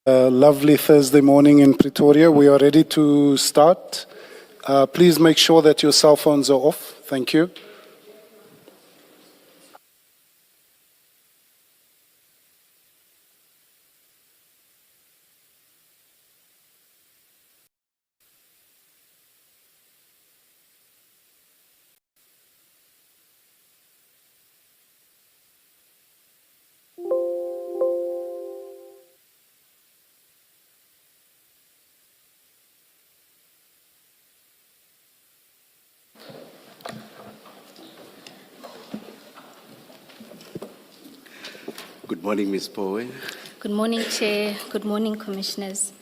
Lovely Thursday morning in Pretoria. We are ready to start. Please make sure that your cell phones are off. Thank you. Good morning, Ms. Powe. Good morning, Chair. Good morning, Commissioners.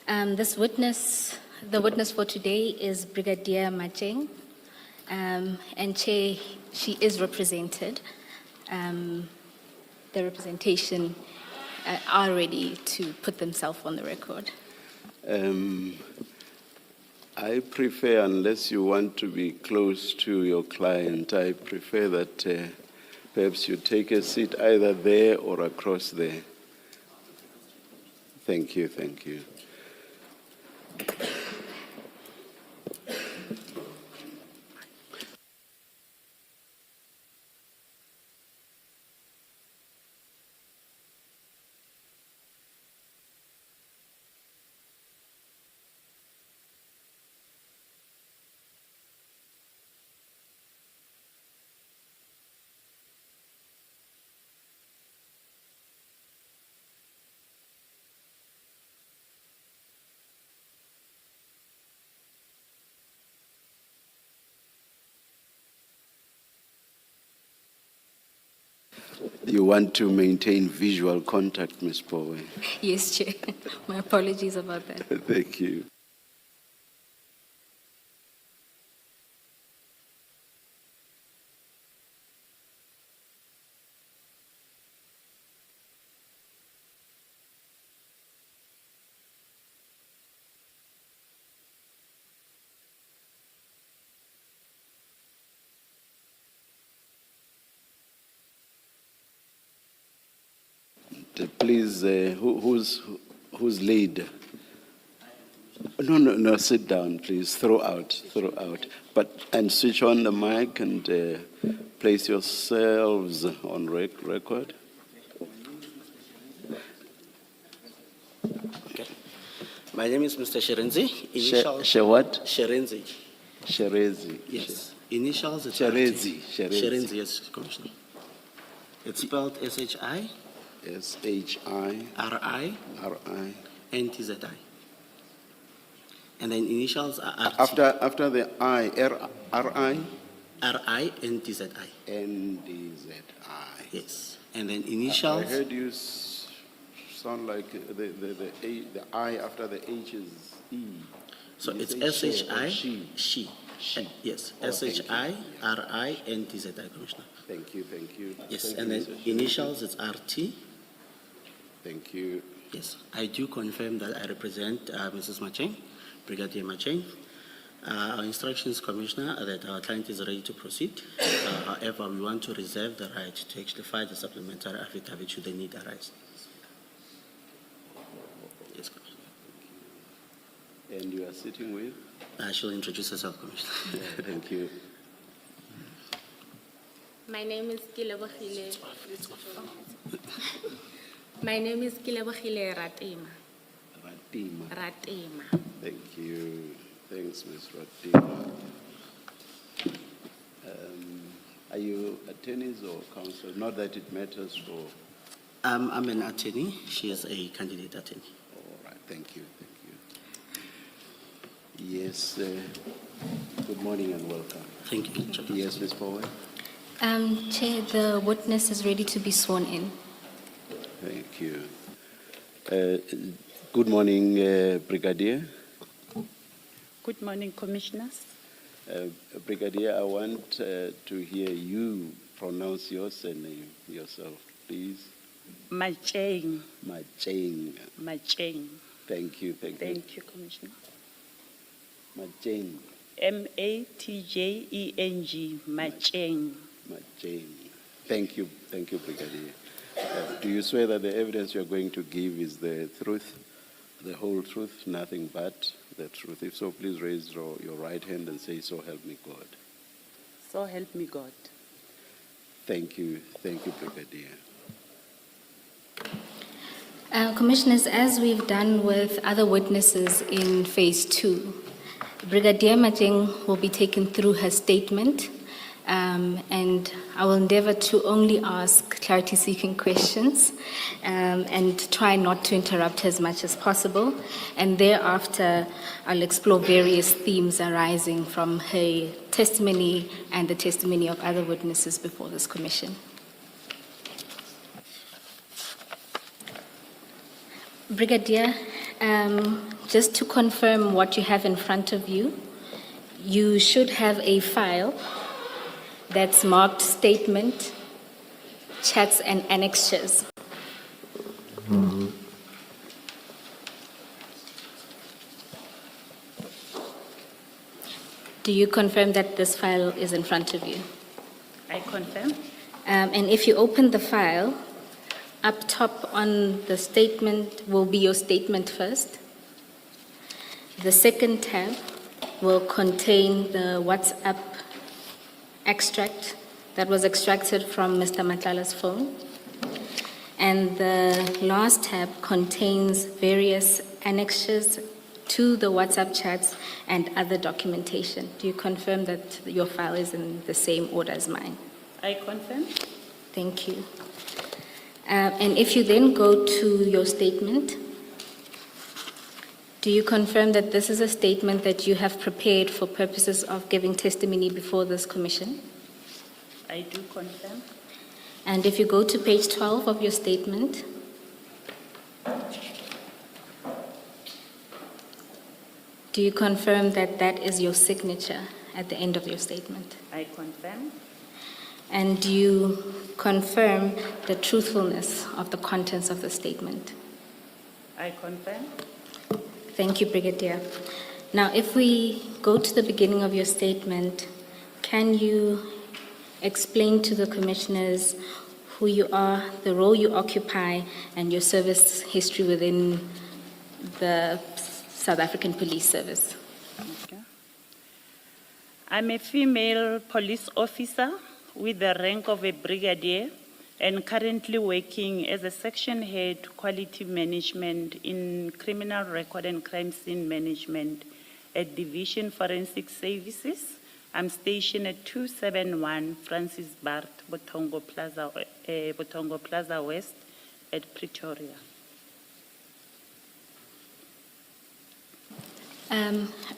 The witness for today is Brigadier Macheng. And Chair, she is represented. The representation are ready to put themselves on the record. I prefer, unless you want to be close to your client, I prefer that perhaps you take a seat either there or across there. Thank you, thank you. You want to maintain visual contact, Ms. Powe? Yes, Chair. My apologies about that. Thank you. Please, who's lead? No, sit down, please. Throw out. And switch on the mic and place yourselves on record. Okay. My name is Mr. Sherenzi. What? Sherenzi. Sherezi. Yes. Initials. Sherezi. Sherenzi, yes, Commissioner. It's spelled S-H-I. S-H-I. R-I. R-I. N-T-Z-I. And then initials are R-T. After the I, R-I? R-I, N-T-Z-I. N-D-Z-I. Yes. And then initials. I heard you sound like the I after the H is E. So You it's say S-H-I. she. She. Yes. Oh, thank you. S-H-I-R-I-N-T-Z-I, Commissioner. Thank you. Yes. Thank And you, then Mr. initials is R-T. Thank you. Yes, I do confirm that I represent Mrs. Macheng, Brigadier Macheng. Our instructions, Commissioner, are that our client is ready to proceed. However, we want to reserve the right to actually file the supplementary affidavit should the need arise. Yes, Commissioner. And you are sitting with? She'll introduce herself, Commissioner. Thank you. My name is Kilebohile. My name is Kilebohile Ratema. Ratema. Thank you. Thanks, Ms. Ratima. Are you attorneys or counsel? Not that it matters for... I'm an attorney. She is a candidate attorney. All right. Thank you. Yes. Good morning and welcome. Thank you, Chairman. Yes, Ms. Powe. Chair, the witness is ready to be sworn in. Thank you. Good morning, Brigadier. Good morning, Commissioners. Brigadier, I want to hear you pronounce your surname yourself, please. Macheng. Macheng. Macheng. Thank you. Thank you, Commissioner. Macheng. M-A-T-J-E-N-G. Macheng. Macheng. Thank you, Brigadier. Do you swear that the evidence you're going to give is the truth, the whole truth, nothing but the truth? If so, please raise your right hand and say, "So help me God." So help me God. Thank you, Brigadier. Commissioners, as we've done with other witnesses in phase 2, Brigadier Macheng will be taken through her statement, and I will endeavor to only ask clarity-seeking questions and try not to interrupt her as much as possible. And thereafter, I'll explore various themes arising from her testimony and the testimony of other witnesses before this commission. Brigadier, just to confirm what you have in front of you, you should have a file that's marked statement, chats, and annexures. Do you confirm that this file is in front of you? I confirm. And if you open the file, up top on the statement will be your statement first. The second tab will contain the WhatsApp extract that was extracted from Mr. Mahlala's phone. And the last tab contains various annexures to the WhatsApp chats and other documentation. Do you confirm that your file is in the same order as mine? I confirm. Thank you. And if you then go to your statement, do you confirm that this is a statement that you have prepared for purposes of giving testimony before this commission? I do confirm. And if you go to page 12 of your statement, do you confirm that that is your signature at the end of your statement? I confirm. And do you confirm the truthfulness of the contents of the statement? I confirm. Thank you, Brigadier. Now, if we go to the beginning of your statement, can you explain to the commissioners who you are, the role you occupy, and your service history within the South African Police Service? Okay. I'm a female police officer with the rank of a brigadier and currently working as a section head quality management in criminal record and crime scene management at Division Forensic Services. I'm stationed at 271 Francis Bart, Botongo Plaza West at Pretoria.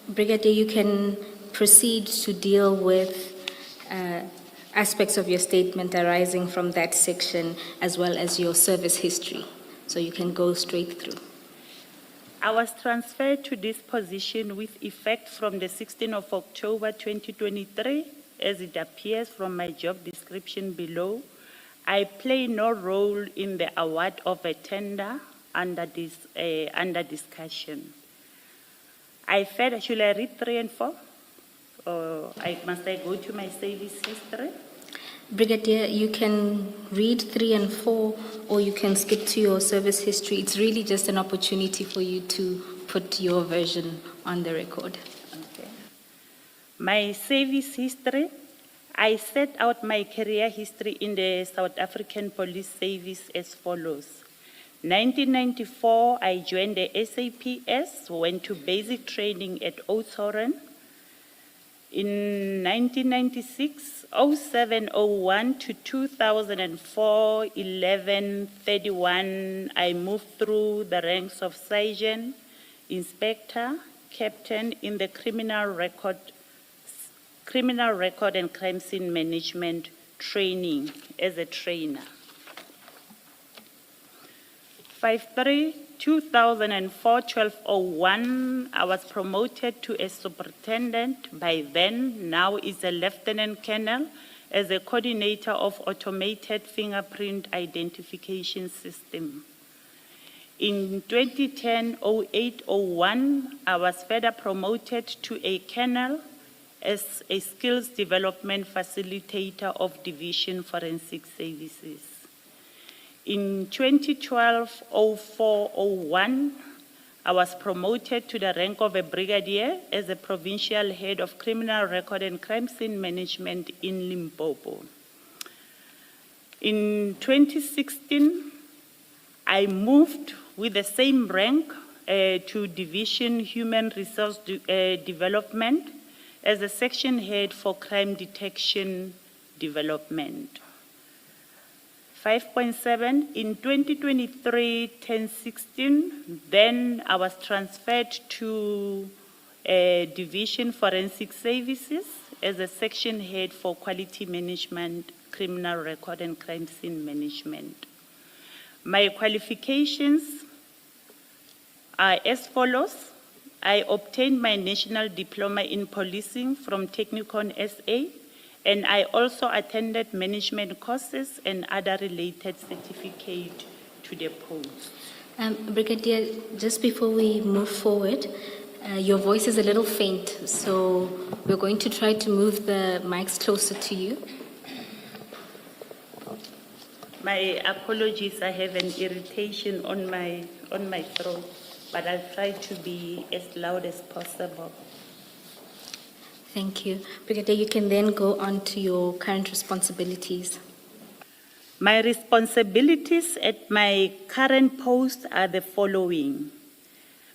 Brigadier, you can proceed to deal with aspects of your statement arising from that section as well as your service history. So you can go straight through. I was transferred to this position with effect from the 16th of October 2023, as it appears from my job description below. I play no role in the award of a tender under discussion. Should I read 3 and 4? Or must I go to my service history? Brigadier, you can read 3 and 4, or you can skip to your service history. It's really just an opportunity for you to put your version on the record. Okay. My service history, I set out my career history in the South African Police Service as follows. 1994, I joined the SAPS, went to basic training at Oudtshoorn. In 1996, 0701 to 2004, 1131, I moved through the ranks of sergeant, inspector, captain in the criminal record and crime scene management training as a trainer. 2004-1201, I was promoted to a superintendent, by then, now is a lieutenant colonel, as a coordinator of automated fingerprint identification system. In 2010-08-01, I was further promoted to a colonel as a skills development facilitator of Division Forensic Services. In 2012-04-01, I was promoted to the rank of a brigadier as the provincial head of criminal record and crime scene management in Limpopo. In 2016, I moved with the same rank to Division Human Resource Development as the section head for crime detection development. 5.7, in 2023-10-16, then I was transferred to Division Forensic Services as a section head for quality management, criminal record and crime scene management. My qualifications are as follows. I obtained my national diploma in policing from Technicon SA, and I also attended management courses and other related certificates to the post. Brigadier, just before we move forward, your voice is a little faint, so we're going to try to move the mics closer to you. My apologies, I have an irritation on my throat, but I'll try to be as loud as possible. Thank you. Brigadier, you can then go on to your current responsibilities. My responsibilities at my current post are the following.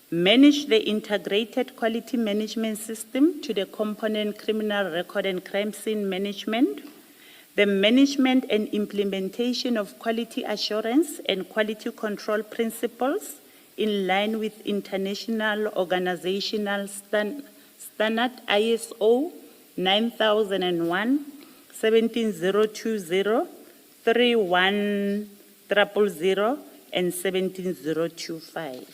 Manage the integrated quality management system to the component criminal record and crime scene management, the management and implementation of quality assurance and quality control principles in line with international organizational standard ISO 9001, 17020, 31000, and 17025.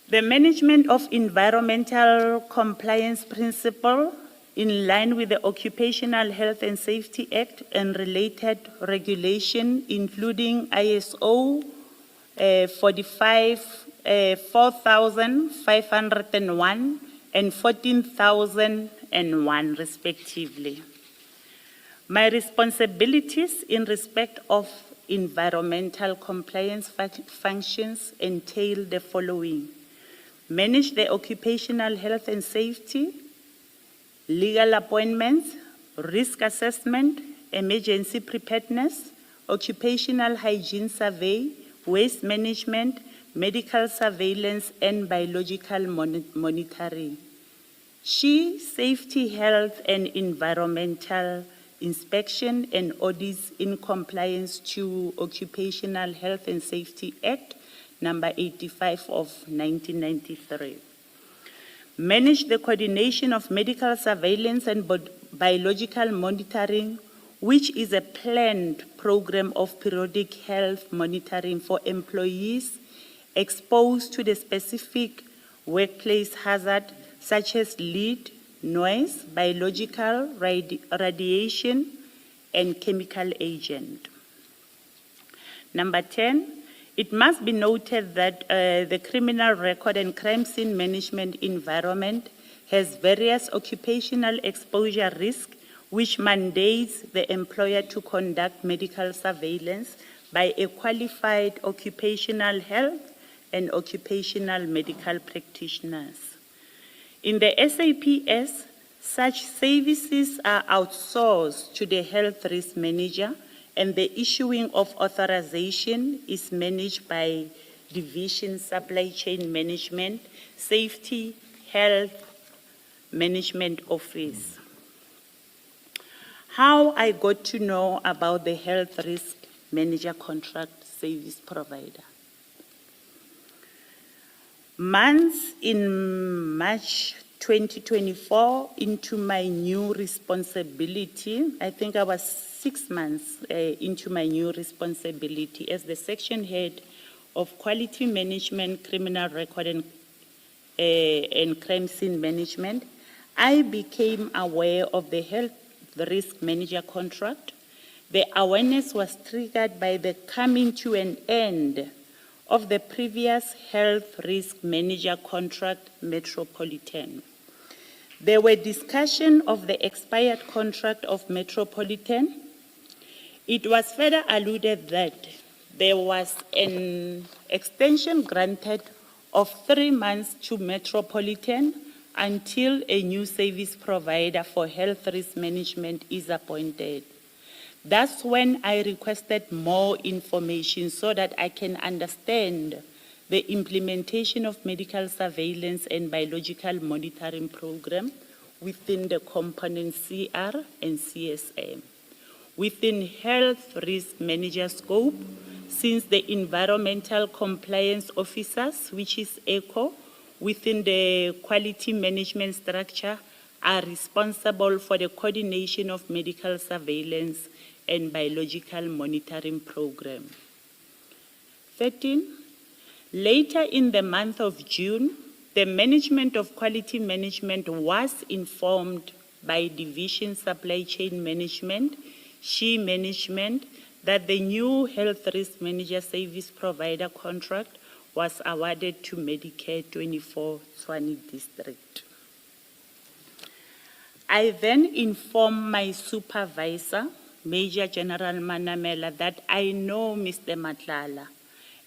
The management of environmental compliance principle in line with the Occupational Health and Safety Act and related regulation, including ISO 4501 and 14001 respectively. My responsibilities in respect of environmental compliance functions entail the following. Manage the occupational health and safety, legal appointments, risk assessment, emergency preparedness, occupational hygiene survey, waste management, medical surveillance, and biological monitoring. Safety, health, and environmental inspection and audits in compliance to Occupational Health and Safety Act number 85 of 1993. Manage the coordination of medical surveillance and biological monitoring, which is a planned program of periodic health monitoring for employees exposed to the specific workplace hazard such as lead, noise, biological, radiation, and chemical agent. Number 10, it must be noted that the criminal record and crime scene management environment has various occupational exposure risks which mandates the employer to conduct medical surveillance by a qualified occupational health and occupational medical practitioners. In the SAPS, such services are outsourced to the health risk manager, and the issuing of authorization is managed by Division Supply Chain Management, Safety, Health Management Office. How I got to know about the health risk manager contract service provider. Months in March 2024 into my new responsibility, I think I was 6 months into my new responsibility as the section head of quality management, criminal record and crime scene management. I became aware of the health risk manager contract. The awareness was triggered by the coming to an end of the previous health risk manager contract Metropolitan. There were discussion of the expired contract of Metropolitan It was further alluded that there was an extension granted of 3 months to Metropolitan until a new service provider for health risk management is appointed. That's when I requested more information so that I can understand the implementation of medical surveillance and biological monitoring program within the component CR and CSM. Within health risk manager scope, since the environmental compliance officers, which is ECHO, within the quality management structure, are responsible for the coordination of medical surveillance and biological monitoring program. 13, later in the month of June, the management of quality management was informed by Division Supply Chain Management, SHE Management, that the new health risk manager service provider contract was awarded to Medicare 24 Tshwane District. I then informed my supervisor, Major General Manamela, that I know Mr. Mahlala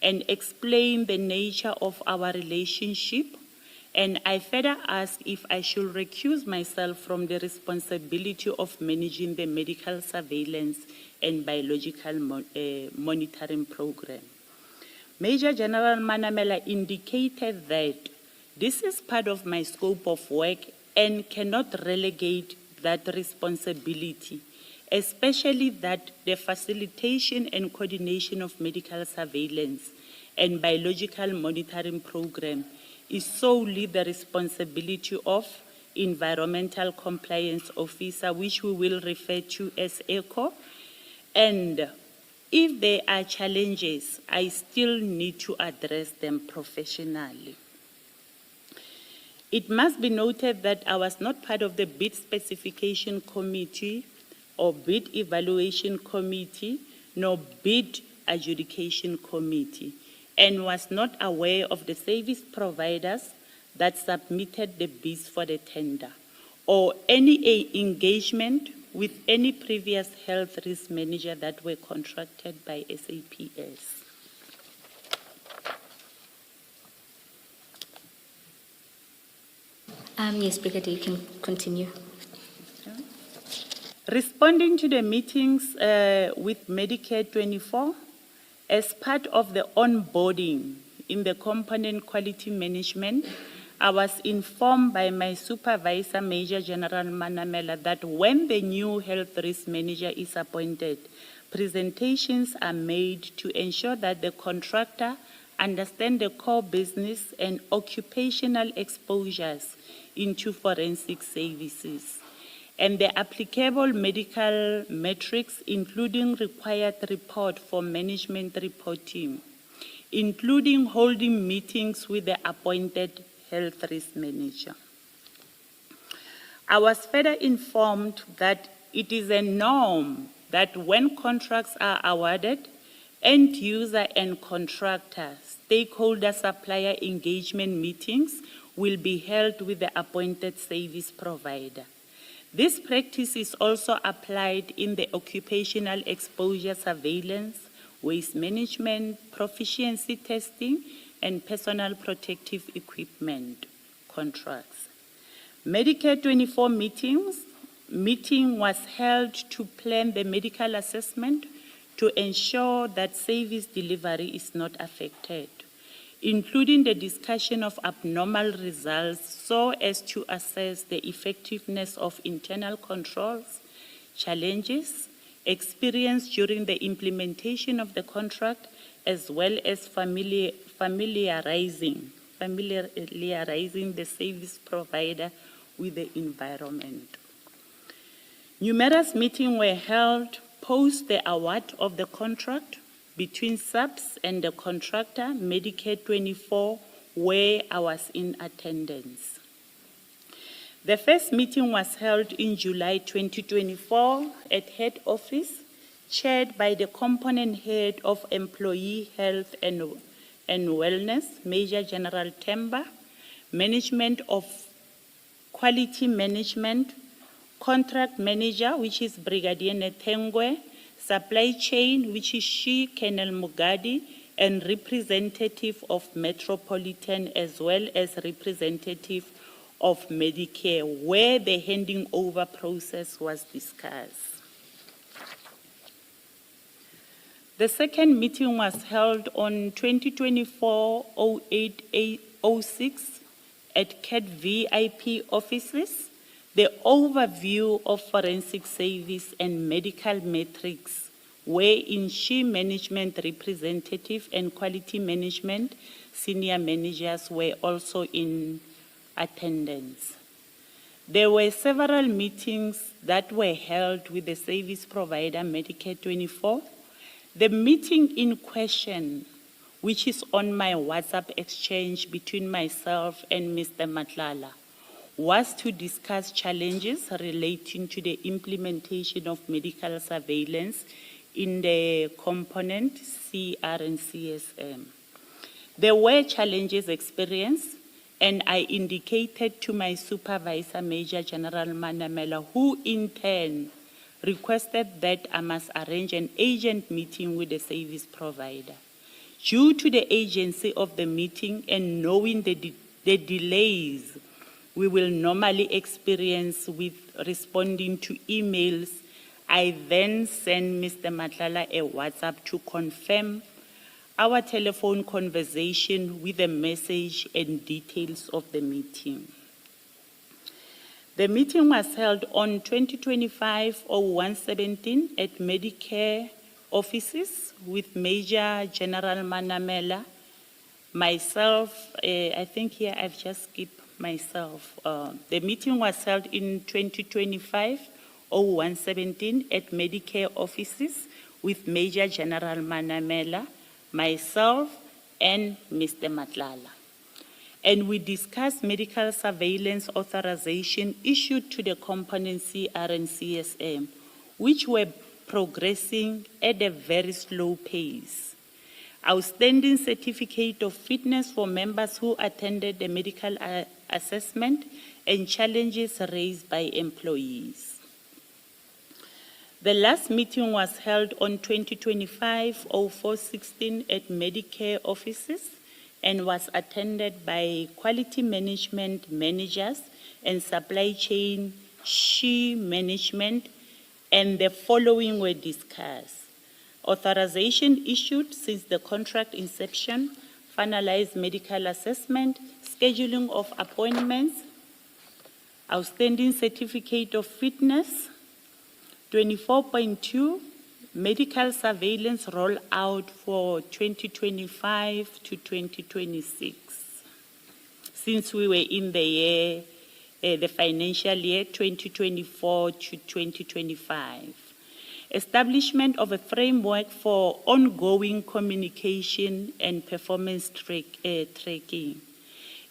and explained the nature of our relationship, and I further asked if I should recuse myself from the responsibility of managing the medical surveillance and biological monitoring program. Major General Manamela indicated that this is part of my scope of work and cannot relegate that responsibility, especially that the facilitation and coordination of medical surveillance and biological monitoring program is solely the responsibility of Environmental Compliance Officer, which we will refer to as ECHO. And if there are challenges, I still need to address them professionally. It must be noted that I was not part of the bid specification committee or bid evaluation committee, nor bid adjudication committee, and was not aware of the service providers that submitted the bids for the tender, or any engagement with any previous health risk manager that were contracted by SAPS. Yes, Brigadier, you can continue. Responding to the meetings with Medicare 24, as part of the onboarding in the component quality management, I was informed by my supervisor, Major General Manamela, that when the new health risk manager is appointed, presentations are made to ensure that the contractor understands the core business and occupational exposures into forensic services, and the applicable medical metrics, including required report for management reporting, including holding meetings with the appointed health risk manager. I was further informed that it is a norm that when contracts are awarded, end user and contractor, stakeholder supplier engagement meetings will be held with the appointed service provider. This practice is also applied in the occupational exposure surveillance, waste management, proficiency testing, and personal protective equipment contracts. Medicare 24 meeting was held to plan the medical assessment to ensure that service delivery is not affected, including the discussion of abnormal results so as to assess the effectiveness of internal controls, challenges, experience during the implementation of the contract, as well as familiarizing the service provider with the environment. Numerous meetings were held post the award of the contract between SAPS and the contractor, Medicare 24, where I was in attendance. The first meeting was held in July 2024 at head office, chaired by the component head of Employee Health and Wellness, Major General Temba, Management of Quality Management, Contract Manager, which is Brigadier Netengwe, supply chain, which is she, Colonel Mugadi, and representative of Metropolitan as well as representative of Medicare, where the handing over process was discussed. The second meeting was held on 2024-08-06 at CAT VIP offices. The overview of forensic service and medical metrics, wherein she management representative and quality management senior managers were also in attendance. There were several meetings that were held with the service provider Medicare 24. The meeting in question, which is on my WhatsApp exchange between myself and Mr. Mahlala, was to discuss challenges relating to the implementation of medical surveillance in the component CR and CSM. There were challenges experienced, and I indicated to my supervisor, Major General Manamela, who in turn requested that I must arrange an agent meeting with the service provider. Due to the agency of the meeting and knowing the delays we will normally experience with responding to emails, I then sent Mr. Mahlala a WhatsApp to confirm our telephone conversation with a message and details of the meeting. The meeting was held on 2025-01-17 at Medicare offices with Major General Manamela, myself, I think here I've just skipped myself. The meeting was held in 2025-01-17 at Medicare offices with Major General Manamela, myself, and Mr. Mahlala. And we discussed medical surveillance authorization issued to the component CR and CSM, which were progressing at a very slow pace. Outstanding certificate of fitness for members who attended the medical assessment, and challenges raised by employees. The last meeting was held on 2025-04-16 at Medicare offices and was attended by quality management managers and supply chain she management, and the following were discussed. Authorization issued since the contract inception, finalized medical assessment, scheduling of appointments, outstanding certificate of fitness, 24.2, medical surveillance rollout for 2025 to 2026. Since we were in the year, the financial year 2024 to 2025. Establishment of a framework for ongoing communication and performance tracking.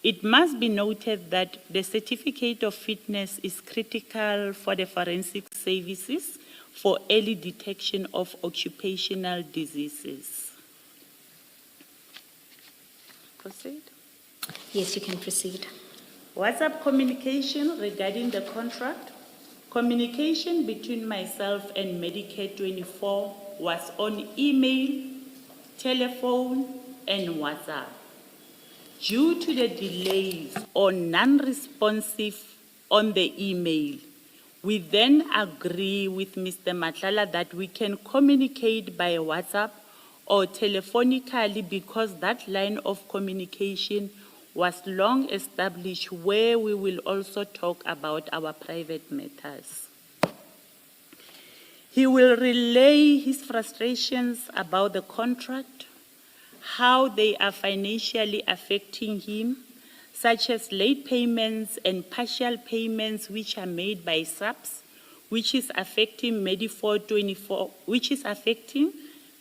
It must be noted that the certificate of fitness is critical for the forensic services for early detection of occupational diseases. Proceed. Yes, you can proceed. WhatsApp communication regarding the contract. Communication between myself and Medicare 24 was on email, telephone, and WhatsApp. Due to the delays or non-responsive on the email, we then agree with Mr. Mahlala that we can communicate by WhatsApp or telephonically, because that line of communication was long established, where we will also talk about our private matters. He will relay his frustrations about the contract, how they are financially affecting him, such as late payments and partial payments which are made by subs, which is affecting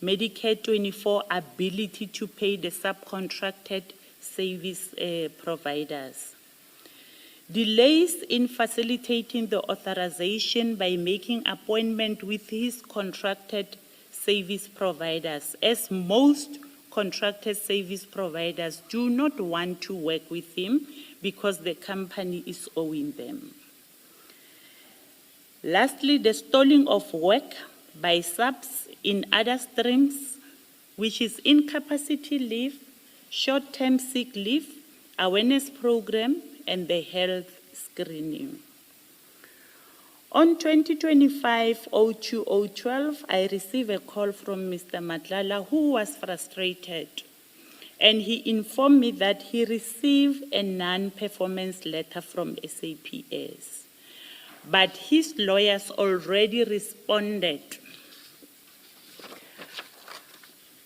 Medicare 24 ability to pay the subcontracted service providers. Delays in facilitating the authorization by making appointment with his contracted service providers, as most contracted service providers do not want to work with him because the company is owing them. Lastly, the stalling of work by subs in other streams, which is incapacity leave, short-term sick leave, awareness program, and the health screening. On 2025-02-012, I received a call from Mr. Mahlala, who was frustrated, and he informed me that he received a non-performance letter from SAPS. But his lawyers already responded.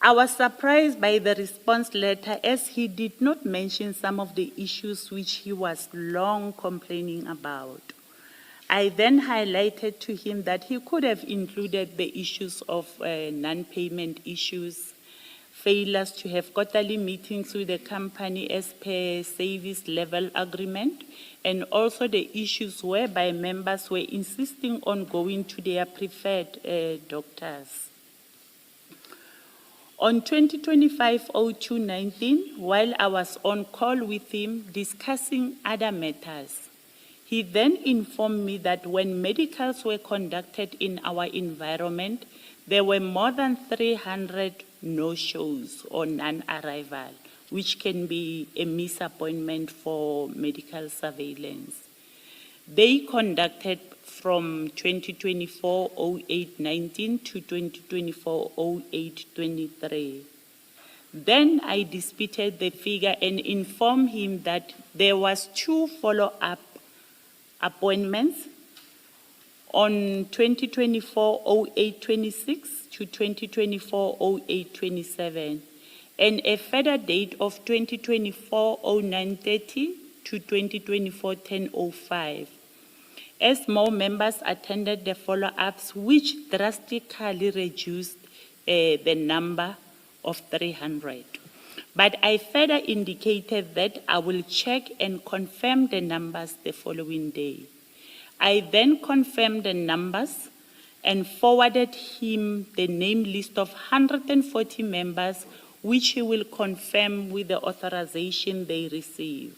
I was surprised by the response letter, as he did not mention some of the issues which he was long complaining about. I then highlighted to him that he could have included the issues of non-payment issues, failures to have quarterly meetings with the company as per service level agreement, and also the issues whereby members were insisting on going to their preferred doctors. On 2025-02-19, while I was on call with him discussing other matters, he then informed me that when medicals were conducted in our environment, there were more than 300 no-shows or non-arrival, which can be a misappointment for medical surveillance. They conducted from 2024-08-19 to 2024-08-23. Then I disputed the figure and informed him that there was 2 follow-up appointments on 2024-08-26 to 2024-08-27, and a further date of 2024-09-30 to 2024-10-05. As more members attended the follow-ups, which drastically reduced the number of 300. But I further indicated that I will check and confirm the numbers the following day. I then confirmed the numbers and forwarded him the name list of 140 members, which he will confirm with the authorization they receive,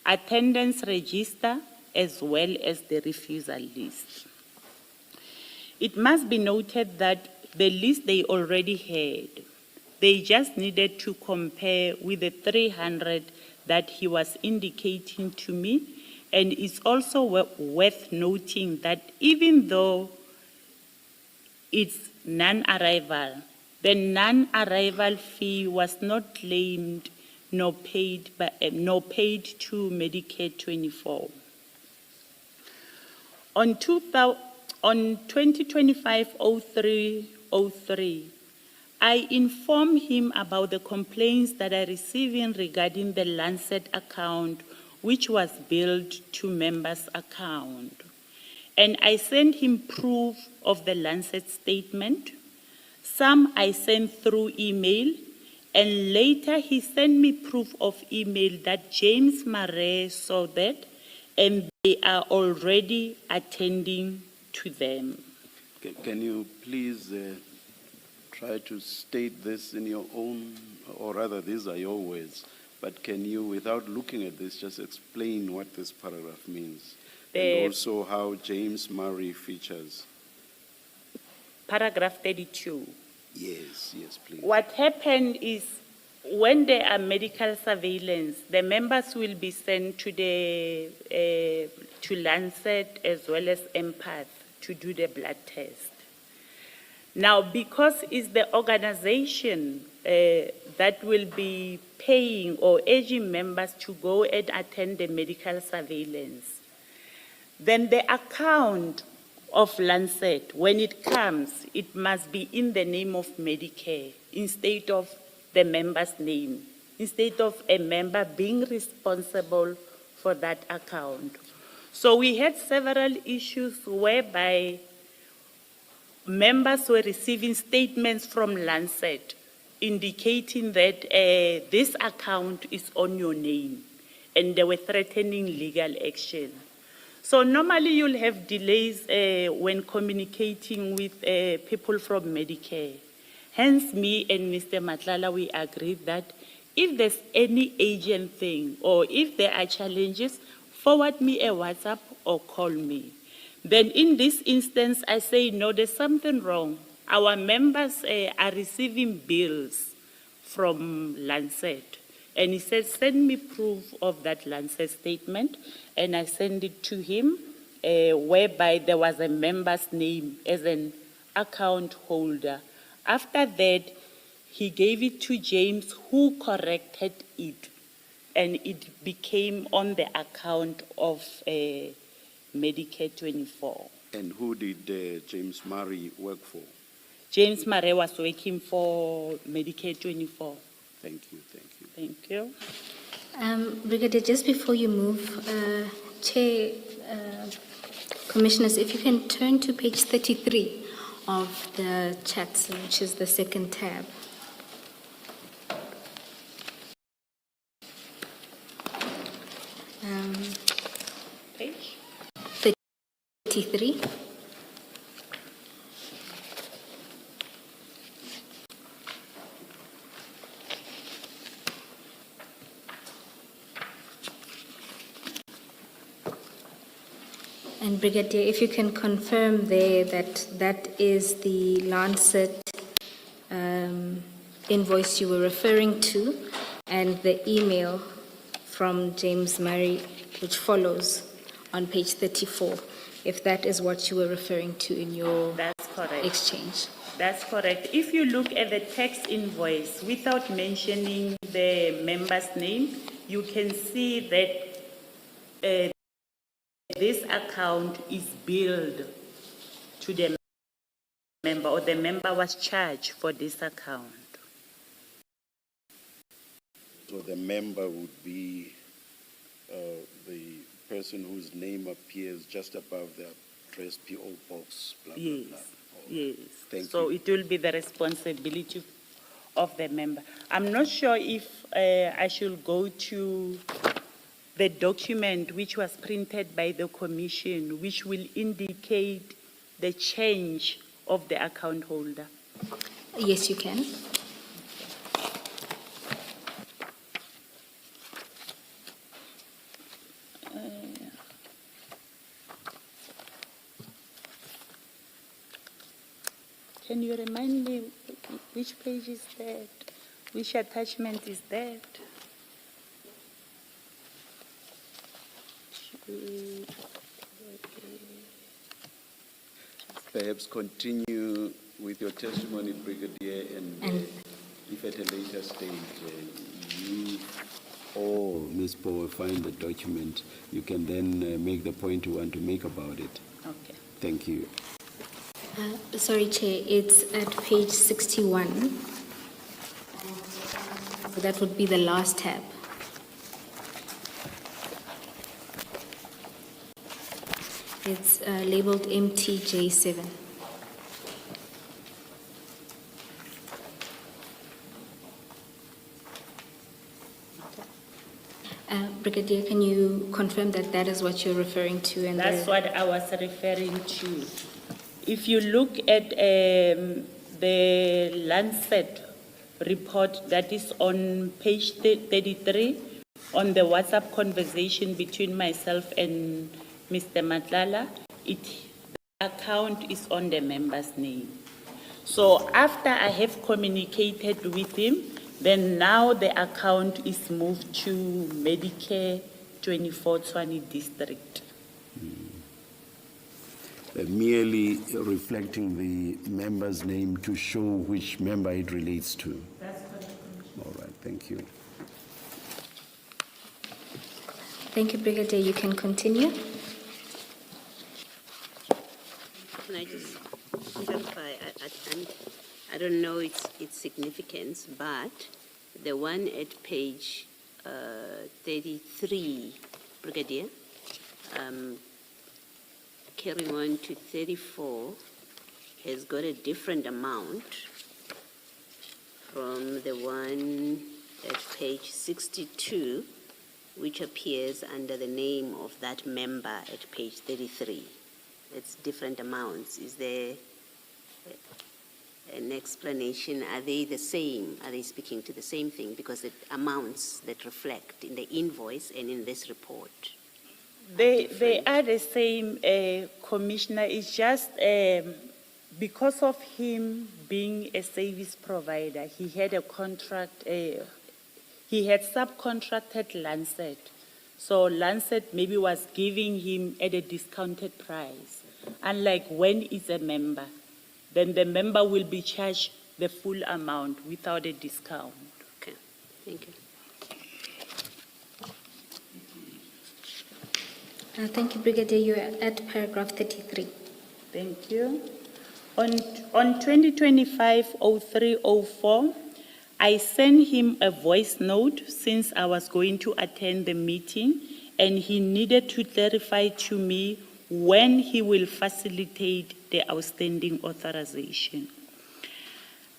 attendance register, as well as the refusal list. It must be noted that the list they already had, they just needed to compare with the 300 that he was indicating to me, and it's also worth noting that even though it's non-arrival, the non-arrival fee was not claimed nor paid to Medicare 24. On 2025-03, I informed him about the complaints that I received regarding the Lancet account, which was billed to members' account. And I sent him proof of the Lancet statement. Some I sent through email, and later he sent me proof of email that James Murray saw that, and they are already attending to them. Can you please try to state this in your own, or rather these are your words, but can you, without looking at this, just explain what this paragraph means? And also how James Murray features. Paragraph 32. Yes, please. What happened is, when there are medical surveillance, the members will be sent to to Lancet as well as Empath to do the blood test. Now, because it's the organization that will be paying or urging members to go and attend the medical surveillance, then the account of Lancet, when it comes, it must be in the name of Medicare instead of the member's name, instead of a member being responsible for that account. So we had several issues whereby members were receiving statements from Lancet indicating that this account is on your name, and they were threatening legal action. So normally you'll have delays when communicating with people from Medicare. Hence, me and Mr. Mahlala, we agreed that if there's any agent thing or if there are challenges, forward me a WhatsApp or call me. Then in this instance, I say, no, there's something wrong. Our members are receiving bills from Lancet. And he said, send me proof of that Lancet statement. And I send it to him, whereby there was a member's name as an account holder. After that, he gave it to James, who corrected it. And it became on the account of Medicare 24. And who did James Murray work for? James Murray was working for Medicare 24. Thank you, thank you. Thank you. Brigadier, just before you move, Chair, Commissioners, if you can turn to page 33 of the chats, which is the second tab. Page? 33. And Brigadier, if you can confirm there that that is the Lancet invoice you were referring to, and the email from James Murray, which follows on page 34, if that is what you were referring to in your That's correct. exchange. That's correct. If you look at the tax invoice without mentioning the member's name, you can see that this account is billed to the member, or the member was charged for this account. So the member would be the person whose name appears just above the address PO box, blah, blah, Yes, blah. yes. Thank So you. it will be the responsibility of the member. I'm not sure if I should go to the document which was printed by the commission, which will indicate the change of the account holder. Yes, you can. Can you remind me which page is that? Which attachment is that? Perhaps continue with your testimony, Brigadier, and if at a later stage you or Ms. Power find the document, you can then make the point you want to make about it. Okay. Thank you. Sorry, Chair, it's at page 61. So that would be the last tab. It's labeled MTJ7. Brigadier, can you confirm that that is what you're referring to? And That's what I was referring to. If you look at the Lancet report that is on page 33, on the WhatsApp conversation between myself and Mr. Mahlala, the account is on the member's name. So after I have communicated with him, then now the account is moved to Medicare 24 Tshwane District. Merely reflecting the member's name to show which member it relates to. That's correct. All right, thank you. Thank you, Brigadier. You can continue. Can I just clarify? I don't know its significance, but the one at page 33, Brigadier, carrying on to 34, has got a different amount from the one at page 62, which appears under the name of that member at page 33. It's different amounts. Is there an explanation? Are they the same? Are they speaking to the same thing? Because the amounts that reflect in the invoice and in this report. They are the same, Commissioner. It's just because of him being a service provider, he had a contract, he had subcontracted Lancet. So Lancet maybe was giving him at a discounted price. Unlike when he's a member, then the member will be charged the full amount without a discount. Okay, thank you. Thank you, Brigadier. You are at paragraph 33. Thank you. On 2025-0304, I sent him a voice note since I was going to attend the meeting, and he needed to clarify to me when he will facilitate the outstanding authorization.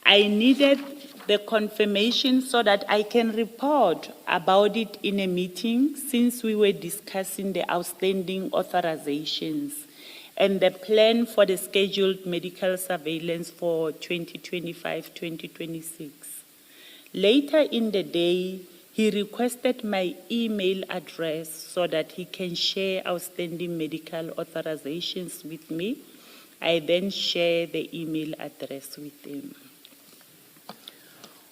I needed the confirmation so that I can report about it in a meeting, since we were discussing the outstanding authorizations and the plan for the scheduled medical surveillance for 2025-2026. Later in the day, he requested my email address so that he can share outstanding medical authorizations with me. I then share the email address with him.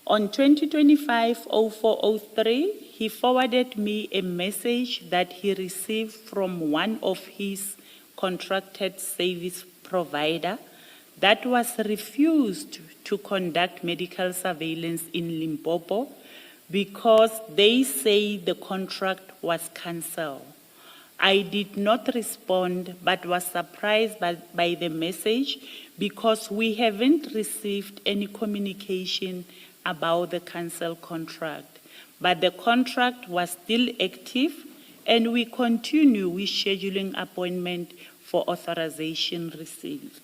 On 2025-0403, he forwarded me a message that he received from one of his contracted service provider that was refused to conduct medical surveillance in Limpopo because they say the contract was cancelled. I did not respond, but was surprised by the message because we haven't received any communication about the cancelled contract. But the contract was still active, and we continue with scheduling appointment for authorization received.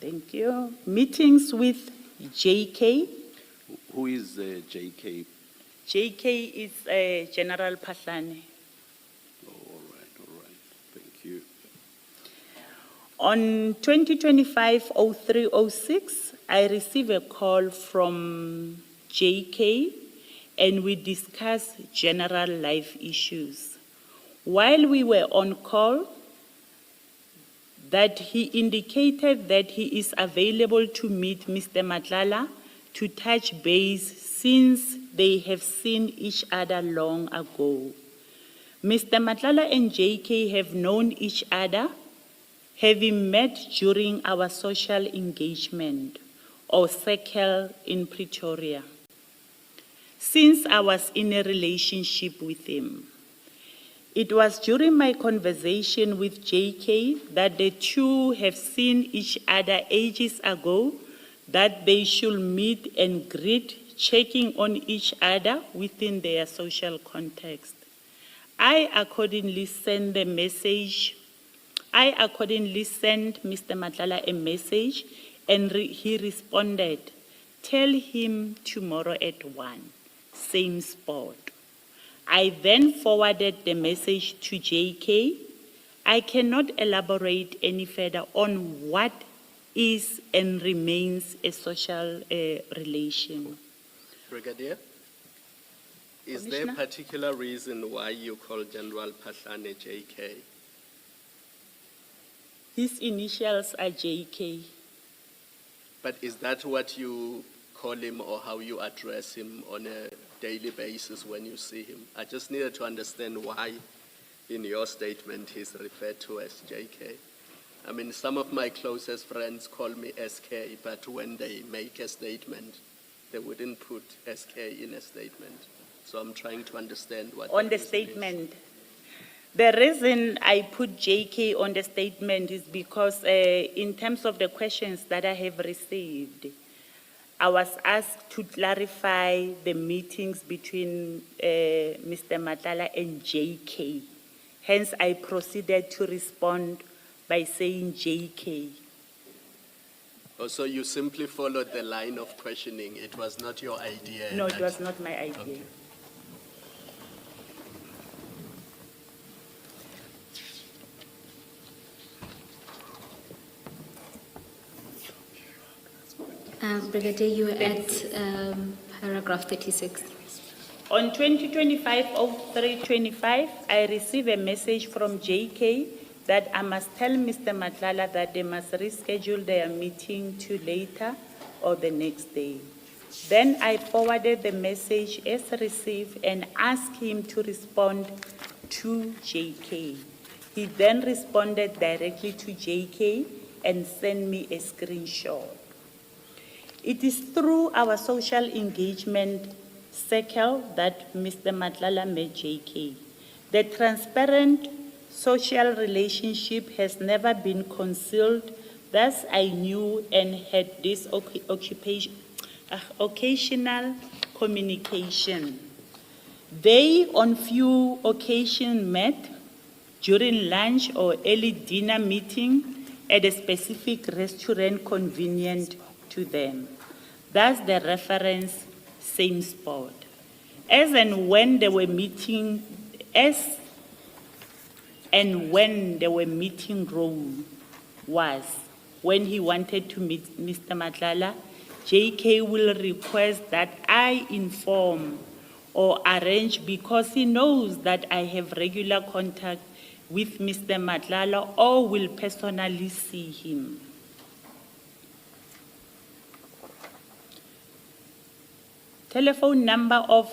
Thank you. Meetings with JK. Who is JK? JK is General Pahlane. All right, thank you. On 2025-0306, I received a call from JK, and we discussed general life issues. While we were on call, that he indicated that he is available to meet Mr. Mahlala to touch base since they have seen each other long ago. Mr. Mahlala and JK have known each other, having met during our social engagement or circle in Pretoria, since I was in a relationship with him. It was during my conversation with JK that the two have seen each other ages ago, that they should meet and greet, checking on each other within their social context. I accordingly sent Mr. Mahlala a message, and he responded, "Tell him tomorrow at 1, same spot." I then forwarded the message to JK. I cannot elaborate any further on what is and remains a social relation. Brigadier, is there a Commissioner? particular reason why you call General Pahlane JK? His initials are JK. But is that what you call him or how you address him on a daily basis when you see him? I just needed to understand why in your statement he's referred to as JK. I mean, some of my closest friends call me SK, but when they make a statement, they wouldn't put SK in a statement. So I'm trying to understand what On the reason is. statement, the reason I put JK on the statement is because in terms of the questions that I have received, I was asked to clarify the meetings between Mr. Mahlala and JK. Hence, I proceeded to respond by saying JK. So you simply followed the line of questioning. It was not your idea. No, it was not my idea. Okay. Brigadier, you are at paragraph 36. On 2025-03-25, I received a message from JK that I must tell Mr. Mahlala that they must reschedule their meeting to later or the next day. Then I forwarded the message as received and asked him to respond to JK. He then responded directly to JK and sent me a screenshot. It is through our social engagement circle that Mr. Mahlala met JK. The transparent social relationship has never been concealed, thus I knew and had this occasional communication. They on few occasions met during lunch or early dinner meeting at a specific restaurant convenient to them. Thus the reference, same spot. As and when they were meeting room was when he wanted to meet Mr. Mahlala, JK will request that I inform or arrange because he knows that I have regular contact with Mr. Mahlala or will personally see him. Telephone number of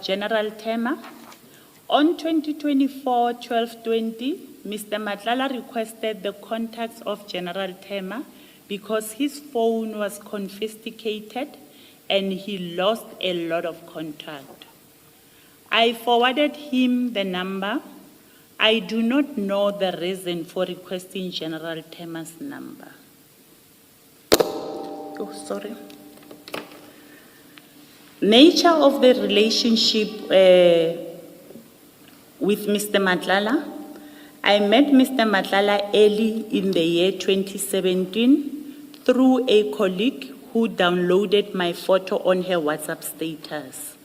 General Tema. On 2024-12-20, Mr. Mahlala requested the contacts of General Tema because his phone was confiscated and he lost a lot of contact. I forwarded him the number. I do not know the reason for requesting General Tema's number. Oh, sorry. Nature of the relationship with Mr. Mahlala. I met Mr. Mahlala early in the year 2017 through a colleague who downloaded my photo on her WhatsApp status.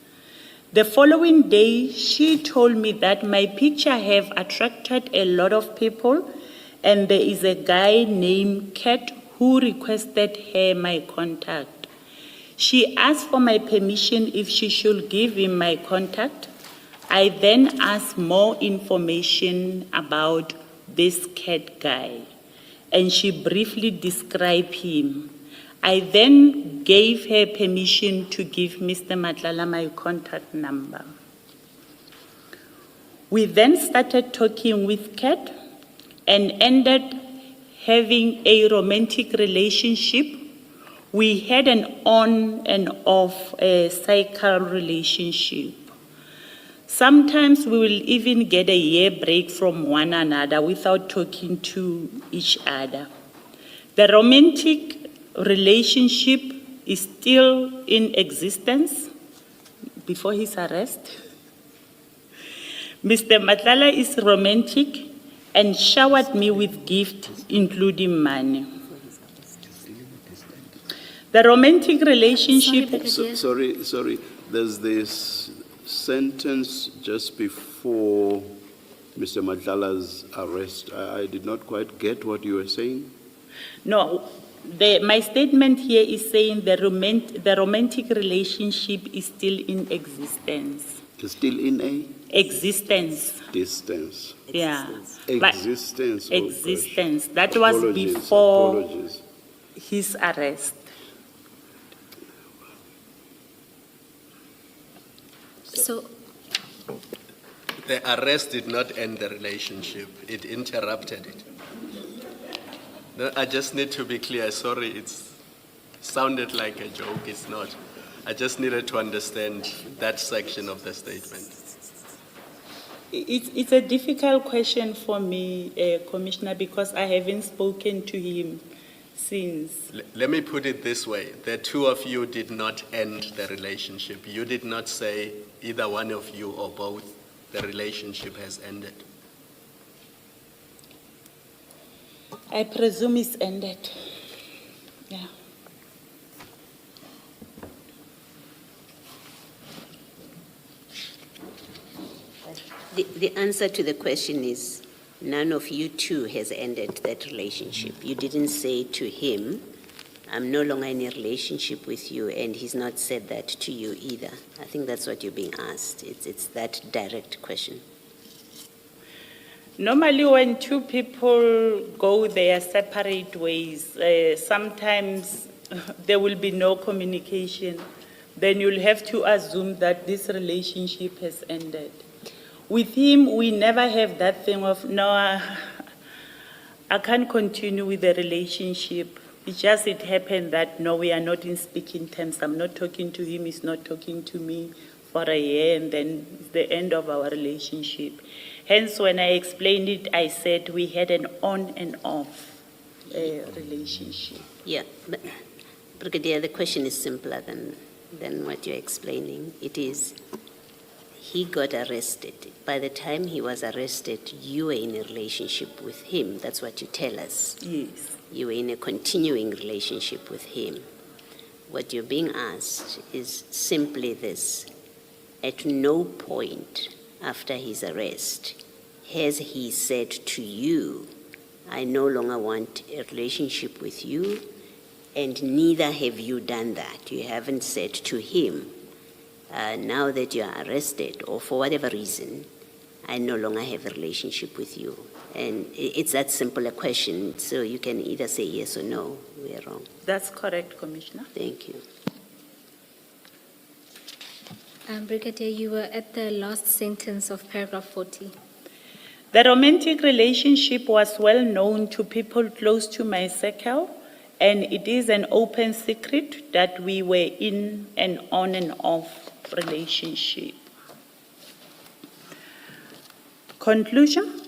The following day, she told me that my picture have attracted a lot of people and there is a guy named Kat who requested her my contact. She asked for my permission if she should give him my contact. I then asked more information about this Kat guy, and she briefly described him. I then gave her permission to give Mr. Mahlala my contact number. We then started talking with Kat and ended having a romantic relationship. We had an on and off cycle relationship. Sometimes we will even get a year break from one another without talking to each other. The romantic relationship is still in existence before his arrest. Mr. Mahlala is romantic and showered me with gifts, including money. The romantic relationship... Sorry, there's this sentence just before Mr. Mahlala's arrest. I did not quite get what you were saying. No, my statement here is saying the romantic relationship is still in existence. It's still in a? Existence. Distance. Yeah. Existence. But existence. That was before his arrest. So, The arrest did not end the relationship, it interrupted it. No, I just need to be clear, sorry, it sounded like a joke, it's not. I just needed to understand that section of the statement. It's a difficult question for me, Commissioner, because I haven't spoken to him since. Let me put it this way, the two of you did not end the relationship. You did not say either one of you or both, the relationship has ended. I presume it's ended. Yeah. The answer to the question is none of you two has ended that relationship. You didn't say to him I'm no longer in a relationship with you, and he's not said that to you either. I think that's what you're being asked. It's that direct question. Normally, when two people go their separate ways, sometimes there will be no communication. Then you'll have to assume that this relationship has ended. With him, we never have that thing of, no, I can't continue with the relationship. It happened that, no, we are not in speaking terms. I'm not talking to him, he's not talking to me for a year, and then it's the end of our relationship. Hence, when I explained it, I said we had an on and off relationship. Yeah, but Brigadier, the question is simpler than what you're explaining. It is, he got arrested. By the time he was arrested, you were in a relationship with him. That's what you tell us. Yes. You were in a continuing relationship with him. What you're being asked is simply this. At no point after his arrest has he said to you, I no longer want a relationship with you, and neither have you done that. You haven't said to him, now that you are arrested, or for whatever reason, I no longer have a relationship with you. And it's that simple a question, so you can either say yes or no. We are wrong. That's correct, Commissioner. Thank you. Brigadier, you were at the last sentence of paragraph 40. The romantic relationship was well known to people close to my circle, and it is an open secret that we were in an on and off relationship. Conclusion.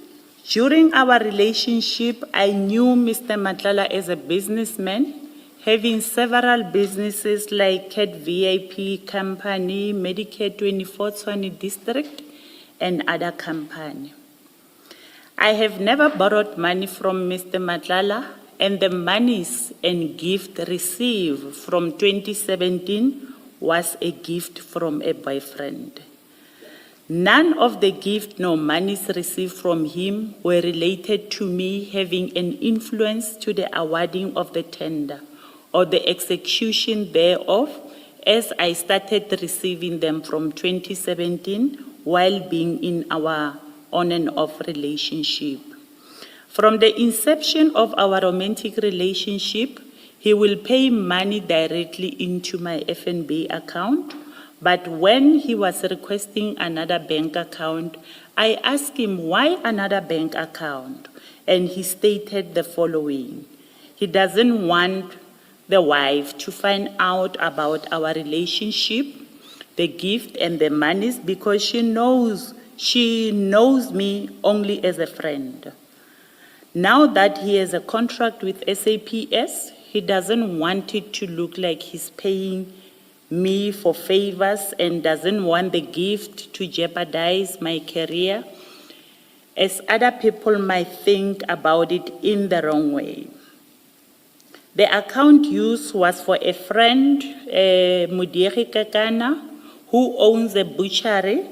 During our relationship, I knew Mr. Mahlala as a businessman, having several businesses like Cat VIP Company, Medicare 24 Tshwane District, and other company. I have never borrowed money from Mr. Mahlala, and the monies and gift received from 2017 was a gift from a boyfriend. None of the gift nor monies received from him were related to me having an influence to the awarding of the tender or the execution thereof, as I started receiving them from 2017 while being in our on and off relationship. From the inception of our romantic relationship, he will pay money directly into my FNB account. But when he was requesting another bank account, I asked him why another bank account, and he stated the following. He doesn't want the wife to find out about our relationship, the gift and the monies, because she knows me only as a friend. Now that he has a contract with SAPS, he doesn't want it to look like he's paying me for favors and doesn't want the gift to jeopardize my career, as other people might think about it in the wrong way. The account used was for a friend, Mudieri Kakana, who owns a butchery,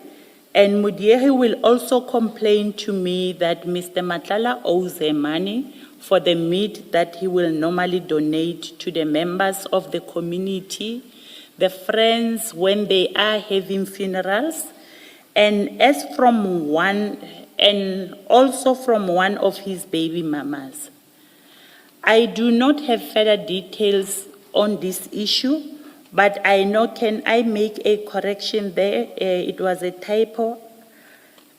and Mudieri will also complain to me that Mr. Mahlala owes her money for the meat that he will normally donate to the members of the community, the friends when they are having funerals, and also from one of his baby mamas. I do not have further details on this issue, but I know, can I make a correction there? It was a typo.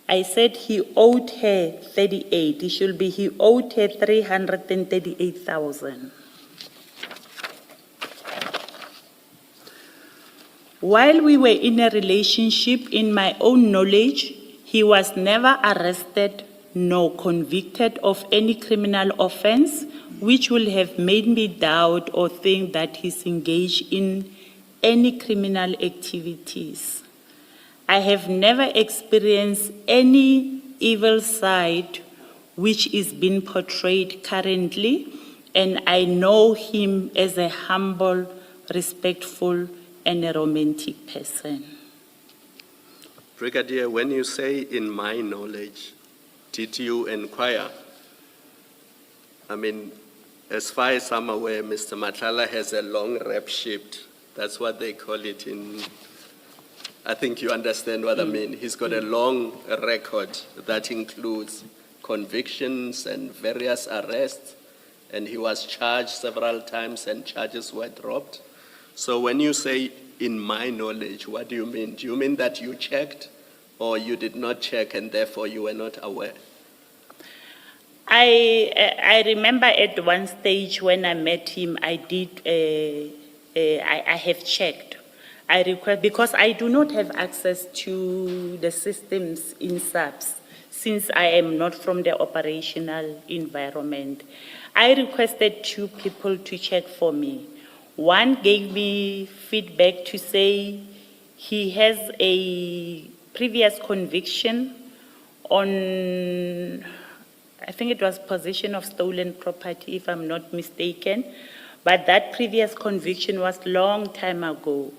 I said he owed her 38. It should be he owed her 338,000. While we were in a relationship, in my own knowledge, he was never arrested nor convicted of any criminal offense, which will have made me doubt or think that he's engaged in any criminal activities. I have never experienced any evil side which is being portrayed currently, and I know him as a humble, respectful, and a romantic person. Brigadier, when you say in my knowledge, did you inquire? I mean, As far as I'm aware, Mr. Mahlala has a long rap sheet. That's what they call it in, I think you understand what I mean. He's got a long record that includes convictions and various arrests, and he was charged several times and charges were dropped. So when you say, in my knowledge, what do you mean? Do you mean that you checked or you did not check and therefore you were not aware? I remember at one stage when I met him, I have checked. I request, because I do not have access to the systems in SAPS, since I am not from the operational environment. I requested 2 people to check for me. One gave me feedback to say he has a previous conviction on, I think it was possession of stolen property, if I'm not mistaken, but that previous conviction was long time ago.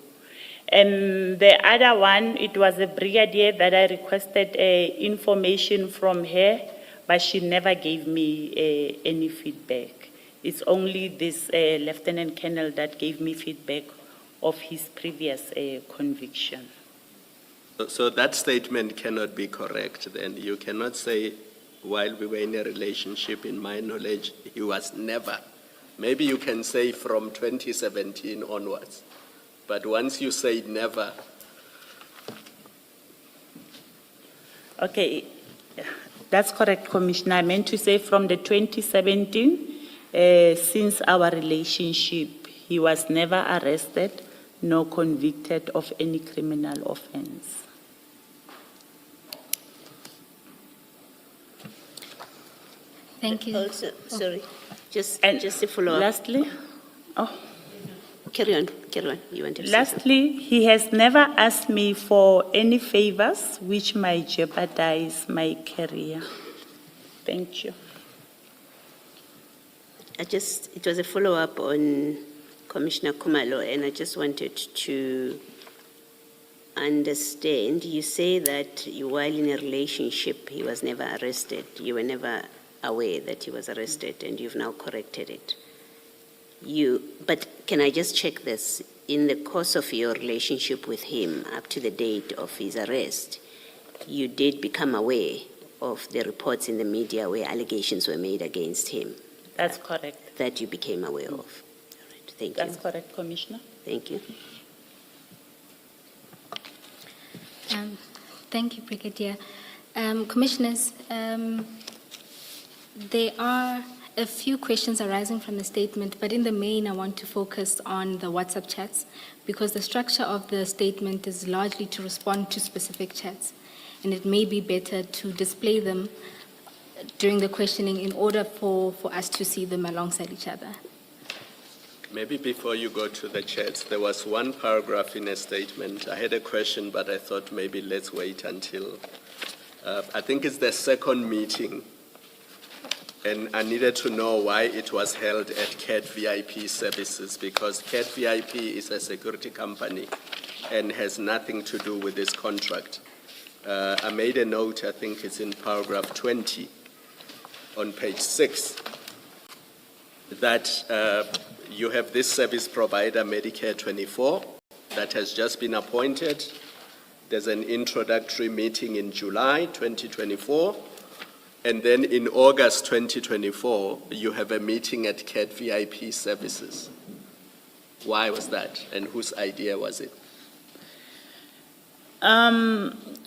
And the other one, it was a brigadier that I requested information from her, but she never gave me any feedback. It's only this Lieutenant Colonel that gave me feedback of his previous conviction. So that statement cannot be correct then. You cannot say, while we were in a relationship, in my knowledge, he was never. Maybe you can say from 2017 onwards. But once you say never. Okay, that's correct, Commissioner. I meant to say from the 2017, since our relationship, he was never arrested nor convicted of any criminal offense. Thank you. Also, sorry, just And a follow-up. Lastly, Carry on, you wanted to say something. lastly, he has never asked me for any favors which might jeopardize my career. Thank you. It was a follow-up on Commissioner Kumalo, and I just wanted to understand. You say that while in a relationship, he was never arrested. You were never aware that he was arrested, and you've now corrected it. But can I just check this? In the course of your relationship with him up to the date of his arrest, you did become aware of the reports in the media where allegations were made against him? That's correct. That you became aware of? All right, thank you. That's correct, Commissioner. Thank you. Thank you, Brigadier. Commissioners, there are a few questions arising from the statement, but in the main, I want to focus on the WhatsApp chats because the structure of the statement is largely to respond to specific chats, and it may be better to display them during the questioning in order for us to see them alongside each other. Maybe before you go to the chat, there was one paragraph in a statement. I had a question, but I thought maybe let's wait until, I think it's the second meeting. And I needed to know why it was held at CAT VIP Services, because CAT VIP is a security company and has nothing to do with this contract. I made a note, I think it's in paragraph 20 on page 6, that you have this service provider, Medicare 24, that has just been appointed. There's an introductory meeting in July 2024. And then in August 2024, you have a meeting at CAT VIP Services. Why was that? And whose idea was it?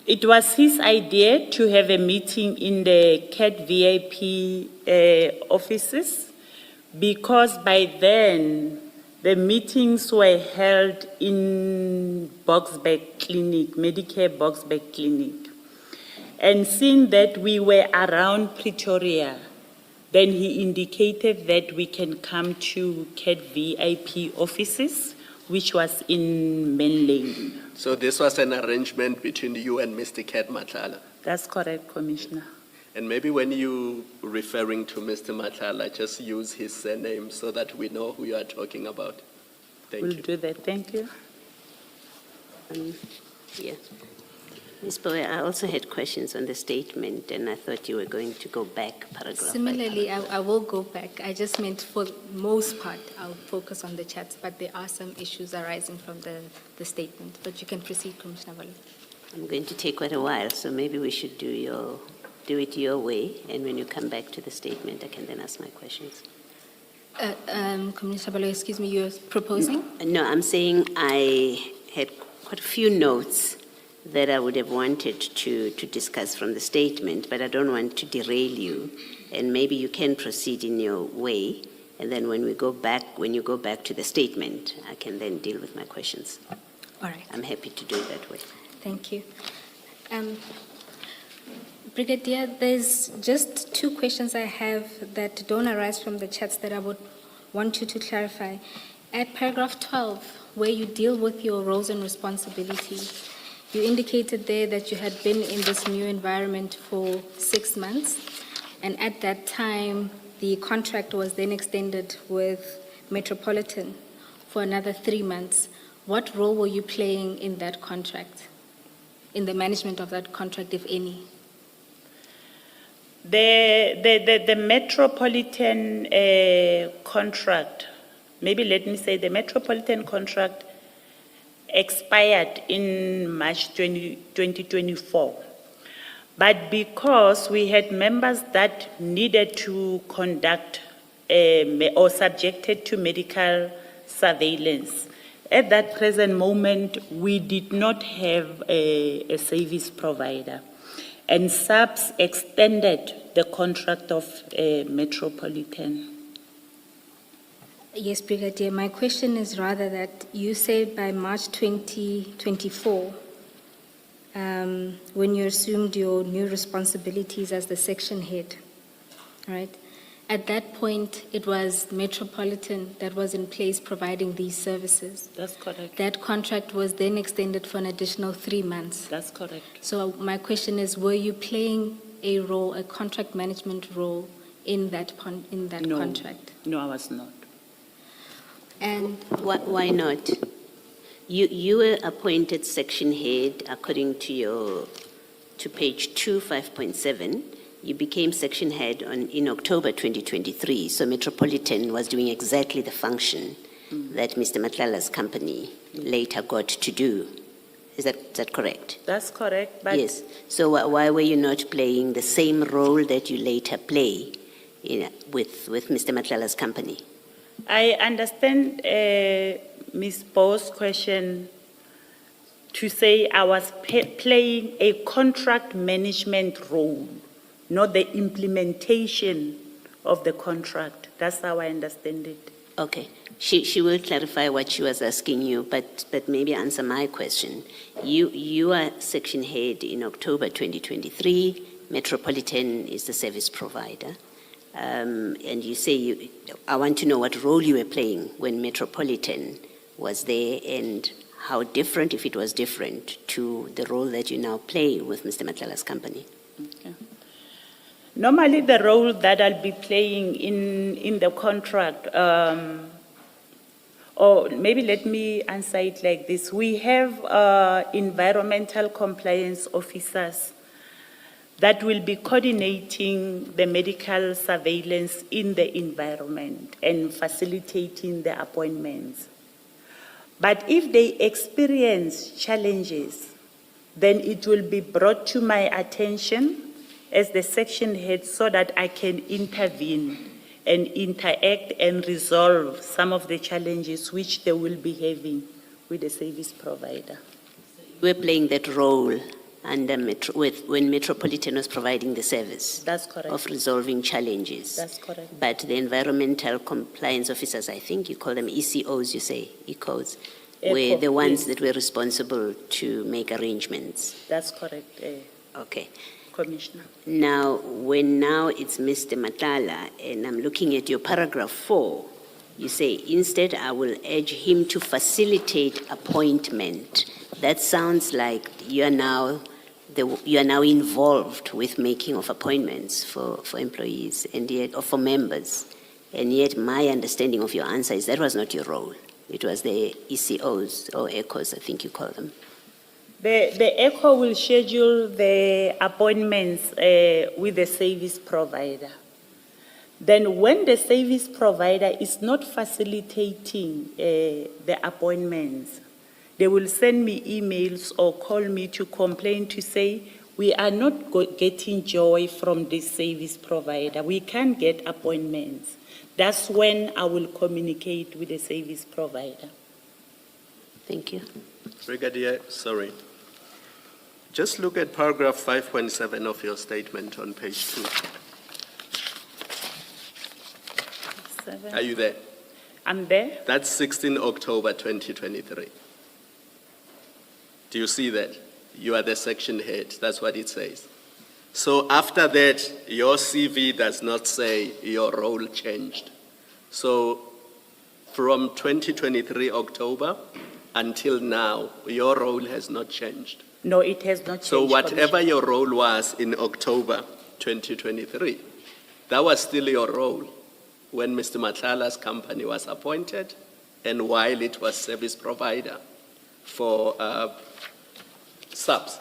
It was his idea to have a meeting in the CAT VIP offices because by then the meetings were held in Boxback Clinic, Medicare Boxback Clinic. And seeing that we were around Pretoria, then he indicated that we can come to CAT VIP offices, which was in Main Lane. So this was an arrangement between you and Mr. Cat Mahlala. That's correct, Commissioner. And maybe when you referring to Mr. Mahlala, just use his surname so that we know who you are talking about. Thank We'll you. do that. Thank you. Yeah. Ms. Bowe, I also had questions on the statement, and I thought you were going to go back paragraph by Similarly, paragraph. I will go back. I just meant for the most part, I'll focus on the chats, but there are some issues arising from the statement. But you can proceed, Commissioner Valo. I'm going to take quite a while, so maybe we should do it your way, and when you come back to the statement, I can then ask my questions. Commissioner Valo, excuse me, you're proposing? No, I'm saying I had quite a few notes that I would have wanted to discuss from the statement, but I don't want to derail you, and maybe you can proceed in your way, and then when you go back to the statement, I can then deal with my questions. All right. I'm happy to do it that way. Thank you. Brigadier, there's just two questions I have that don't arise from the chats that I would want you to clarify. At paragraph 12, where you deal with your roles and responsibilities, you indicated there that you had been in this new environment for 6 months, and at that time, the contract was then extended with Metropolitan for another 3 months. What role were you playing in that contract, in the management of that contract, if any? The Metropolitan contract, maybe let me say the Metropolitan contract expired in March 2024. But because we had members that needed to conduct or subjected to medical surveillance, at that present moment, we did not have a service provider. And SAPS extended the contract of Metropolitan. Yes, Brigadier. My question is rather that you said by March 2024, when you assumed your new responsibilities as the section head, right? At that point, it was Metropolitan that was in place providing these services. That's correct. That contract was then extended for an additional 3 months. That's correct. So my question is, were you playing a role, a contract management role in that No. contract? No, I was not. And Why not? You were appointed section head according to page 2, 5.7. You became section head in October 2023. So Metropolitan was doing exactly the function that Mr. Mahlala's company later got to do. Is that correct? That's correct. But Yes. So why were you not playing the same role that you later play with Mr. Mahlala's company? I understand Ms. Bo's question to say I was playing a contract management role, not the implementation of the contract. That's how I understand it. Okay. She will clarify what she was asking you, but maybe answer my question. You are section head in October 2023. Metropolitan is the service provider. And you say, I want to know what role you were playing when Metropolitan was there and how different, if it was different, to the role that you now play with Mr. Mahlala's company. Okay. Normally, the role that I'll be playing in the contract, or maybe let me answer it like this. We have environmental compliance officers that will be coordinating the medical surveillance in the environment and facilitating the appointments. But if they experience challenges, then it will be brought to my attention as the section head so that I can intervene and interact and resolve some of the challenges which they will be having with the service provider. You were playing that role under when Metropolitan was providing the service. That's correct. Of resolving challenges. That's correct. But the environmental compliance officers, I think you call them ECOs, you say, ECOs, were the ones yes. that were responsible to make arrangements. That's correct, Okay. Commissioner. Now it's Mr. Mahlala, and I'm looking at your paragraph 4. You say, instead, I will urge him to facilitate appointment. That sounds like you are now involved with making of appointments for employees and yet, or for members. And yet my understanding of your answer is that was not your role. It was the ECOs or ECOs, I think you call them. The ECHO will schedule the appointments with the service provider. Then when the service provider is not facilitating the appointments, they will send me emails or call me to complain to say, we are not getting joy from this service provider. We can't get appointments. That's when I will communicate with the service provider. Thank you. Brigadier, sorry. Just look at paragraph 5.7 of your statement on page 2. Are you there? I'm there. That's 16 October 2023. Do you see that? You are the section head. That's what it says. So after that, your CV does not say your role changed. So from 2023 October until now, your role has not changed. No, it has not changed. So whatever Commissioner. your role was in October 2023, that was still your role when Mr. Mahlala's company was appointed and while it was service provider for subs.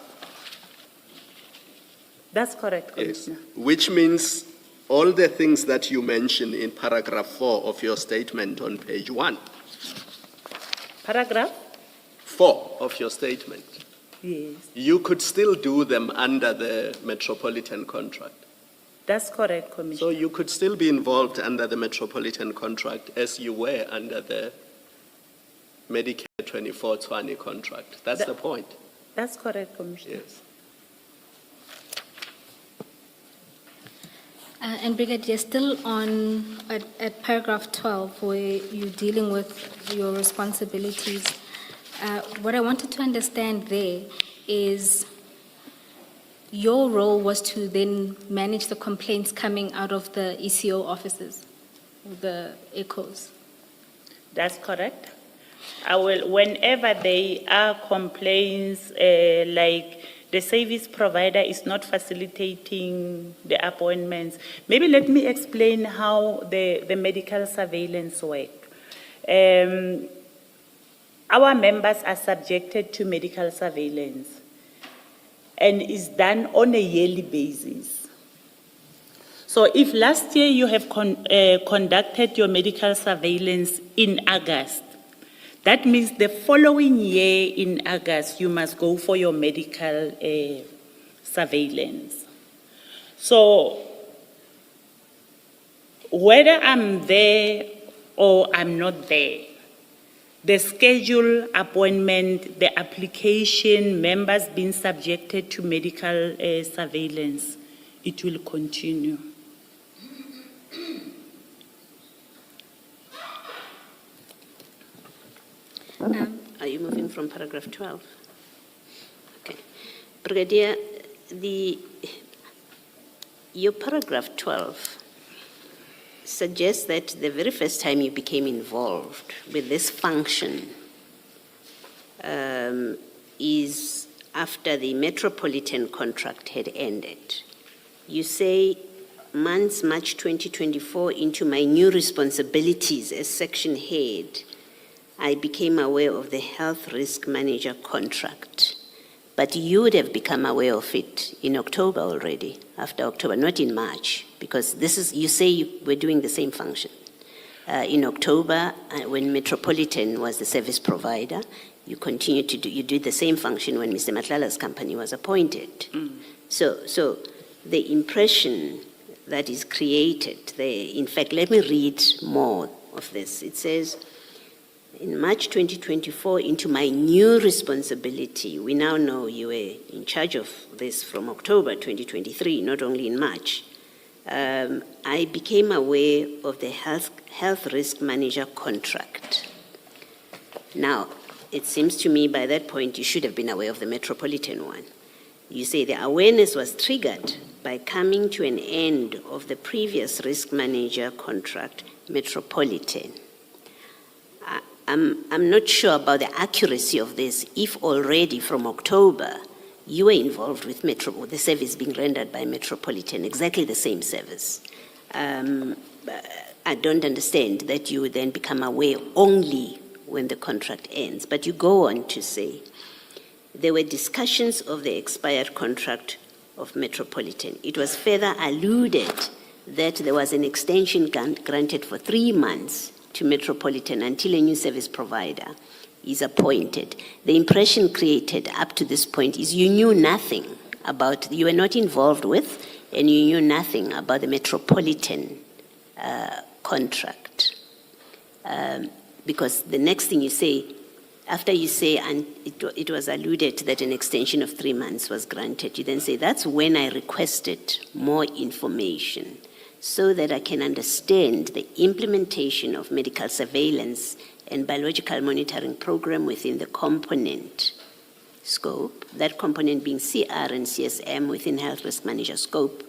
That's correct, Yes. Commissioner. Which means all the things that you mentioned in paragraph 4 of your statement on page 1, Paragraph? 4 of your statement, Yes, you could still do them under the metropolitan contract. that's correct, So Commissioner. you could still be involved under the metropolitan contract as you were under the Medicare 24/20 contract. That's the point. That's correct, Commissioner. Yes. And Brigadier, still at paragraph 12, where you're dealing with your responsibilities, what I wanted to understand there is your role was to then manage the complaints coming out of the ECO offices, the ECOs. That's correct. I will, whenever there are complaints, like the service provider is not facilitating the appointments, maybe let me explain how the medical surveillance work. Our members are subjected to medical surveillance and is done on a yearly basis. So if last year you have conducted your medical surveillance in August, that means the following year in August, you must go for your medical surveillance. So whether I'm there or I'm not there, the schedule, appointment, the application, members being subjected to medical surveillance, it will continue. Are you moving from paragraph 12? Okay. Brigadier, your paragraph 12 suggests that the very first time you became involved with this function is after the metropolitan contract had ended. You say, months March 2024 into my new responsibilities as section head, I became aware of the health risk manager contract. But you would have become aware of it in October already, after October, not in March, because this is, you say you were doing the same function. In October, when Metropolitan was the service provider, you continued to do, you did the same function when Mr. Mahlala's company was appointed. So the impression that is created, in fact, let me read more of this. It says, in March 2024, into my new responsibility, we now know you were in charge of this from October 2023, not only in March. I became aware of the health risk manager contract. Now, it seems to me by that point you should have been aware of the metropolitan one. You say the awareness was triggered by coming to an end of the previous risk manager contract, metropolitan. I'm not sure about the accuracy of this, if already from October you were involved with the service being rendered by Metropolitan, exactly the same service. I don't understand that you would then become aware only when the contract ends. But you go on to say, there were discussions of the expired contract of Metropolitan. It was further alluded that there was an extension granted for 3 months to Metropolitan until a new service provider is appointed. The impression created up to this point is you knew nothing about, you were not involved with, and you knew nothing about the Metropolitan contract. Because the next thing you say, after you say, and it was alluded that an extension of 3 months was granted, you then say, that's when I requested more information so that I can understand the implementation of medical surveillance and biological monitoring program within the component scope, that component being CR and CSM within health risk manager scope,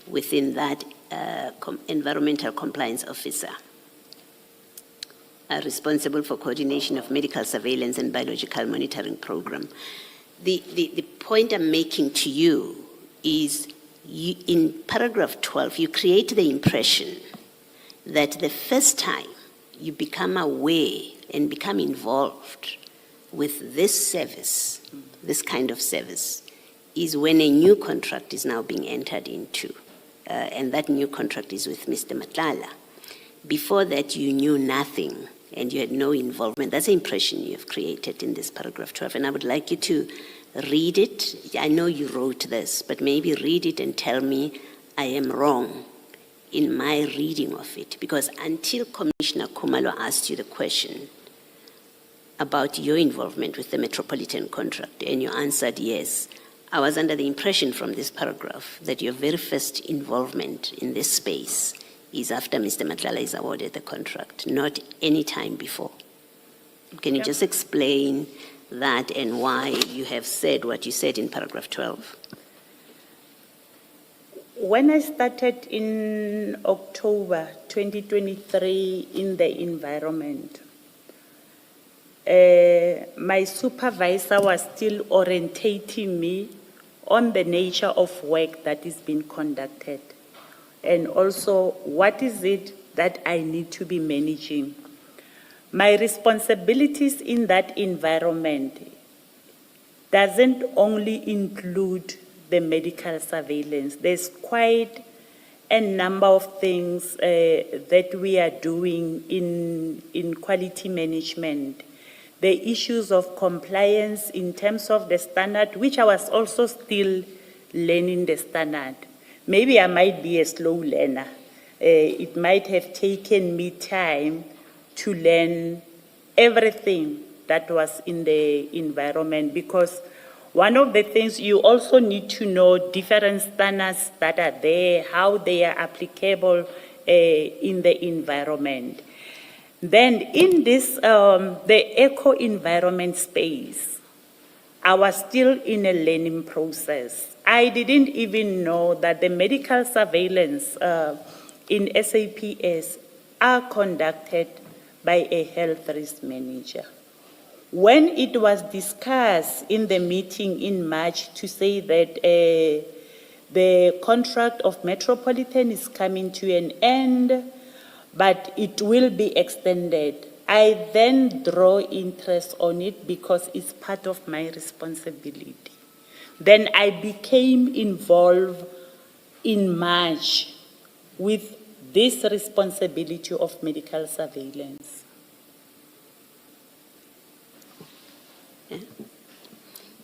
within that environmental compliance officer are responsible for coordination of medical surveillance and biological monitoring program. The point I'm making to you is in paragraph 12, you create the impression that the first time you become aware and become involved with this service, this kind of service, is when a new contract is now being entered into. And that new contract is with Mr. Mahlala. Before that, you knew nothing and you had no involvement. That's the impression you have created in this paragraph 12. And I would like you to read it. I know you wrote this, but maybe read it and tell me I am wrong in my reading of it. Because until Commissioner Khumalo asked you the question about your involvement with the Metropolitan contract, and you answered yes, I was under the impression from this paragraph that your very first involvement in this space is after Mr. Mahlala is awarded the contract, not any time before. Can you just explain that and why you have said what you said in paragraph 12? When I started in October 2023 in the environment, my supervisor was still orientating me on the nature of work that is being conducted, and also what is it that I need to be managing. My responsibilities in that environment doesn't only include the medical surveillance. There's quite a number of things that we are doing in quality management. The issues of compliance in terms of the standard, which I was also still learning the standard. Maybe I might be a slow learner. It might have taken me time to learn everything that was in the environment, because one of the things you also need to know different standards that are there, how they are applicable in the environment. Then in this, the eco-environment space, I was still in a learning process. I didn't even know that the medical surveillance in SAPS are conducted by a health risk manager. When it was discussed in the meeting in March to say that the contract of Metropolitan is coming to an end, but it will be extended, I then draw interest on it because it's part of my responsibility. Then I became involved in March with this responsibility of medical surveillance.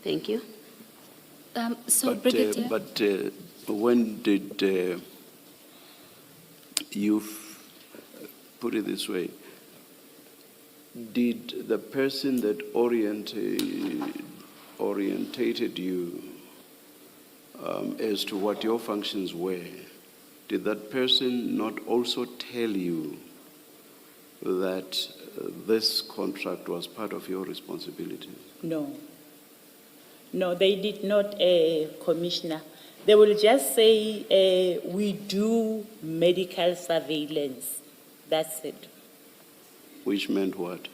Thank you. Brigadier. But when did you, put it this way, did the person that orientated you as to what your functions were, did that person not also tell you that this contract was part of your responsibilities? No. No, they did not, Commissioner. They will just say, we do medical surveillance. That's it. Which meant what?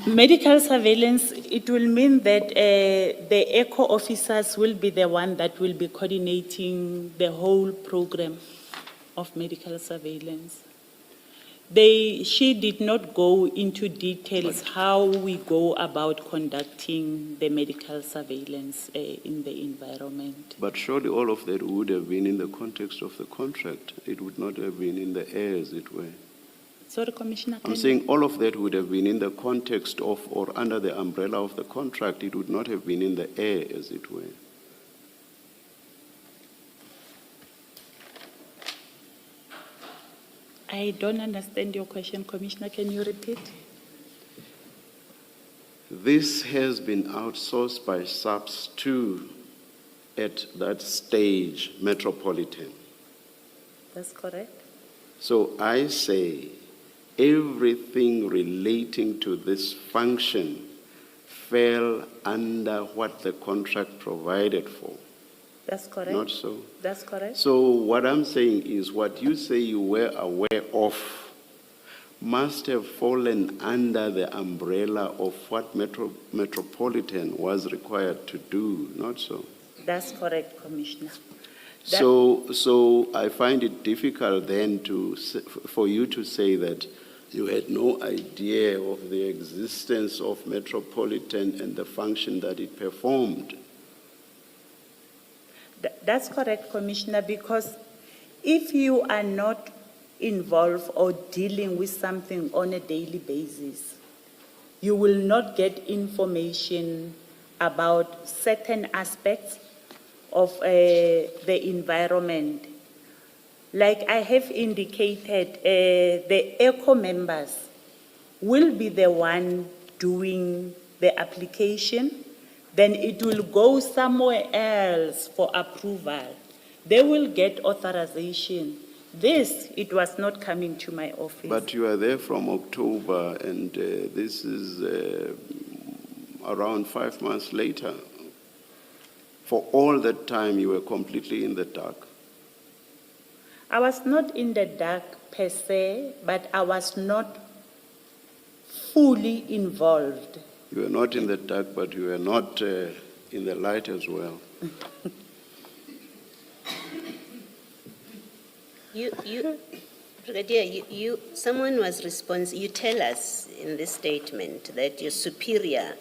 Medical surveillance, it will mean that the ECHO officers will be the one that will be coordinating the whole program of medical surveillance. She did not go into details how we go about conducting the medical surveillance in the environment. But surely all of that would have been in the context of the contract. It would not have been in the air, as it were. Sorry, Commissioner. I'm saying all of that would have been in the context of or under the umbrella of the contract. It would not have been in the air, as it were. I don't understand your question, Commissioner. Can you repeat? This has been outsourced by SAPS to, at that stage, Metropolitan. That's correct. So I say everything relating to this function fell under what the contract provided for. That's correct. Not so. That's correct. So what I'm saying is what you say you were aware of must have fallen under the umbrella of what Metropolitan was required to do, not so. That's correct, Commissioner. So I find it difficult then for you to say that you had no idea of the existence of Metropolitan and the function that it performed. That's correct, Commissioner, because if you are not involved or dealing with something on a daily basis, you will not get information about certain aspects of the environment. Like I have indicated, the ECO members will be the one doing the application. Then it will go somewhere else for approval. They will get authorization. It was not coming to my office. But you are there from October, and this is around 5 months later. For all that time, you were completely in the dark. I was not in the dark per se, but I was not fully involved. You were not in the dark, but you were not in the light as well. Brigadier, someone was responsible. You tell us in this statement that your superior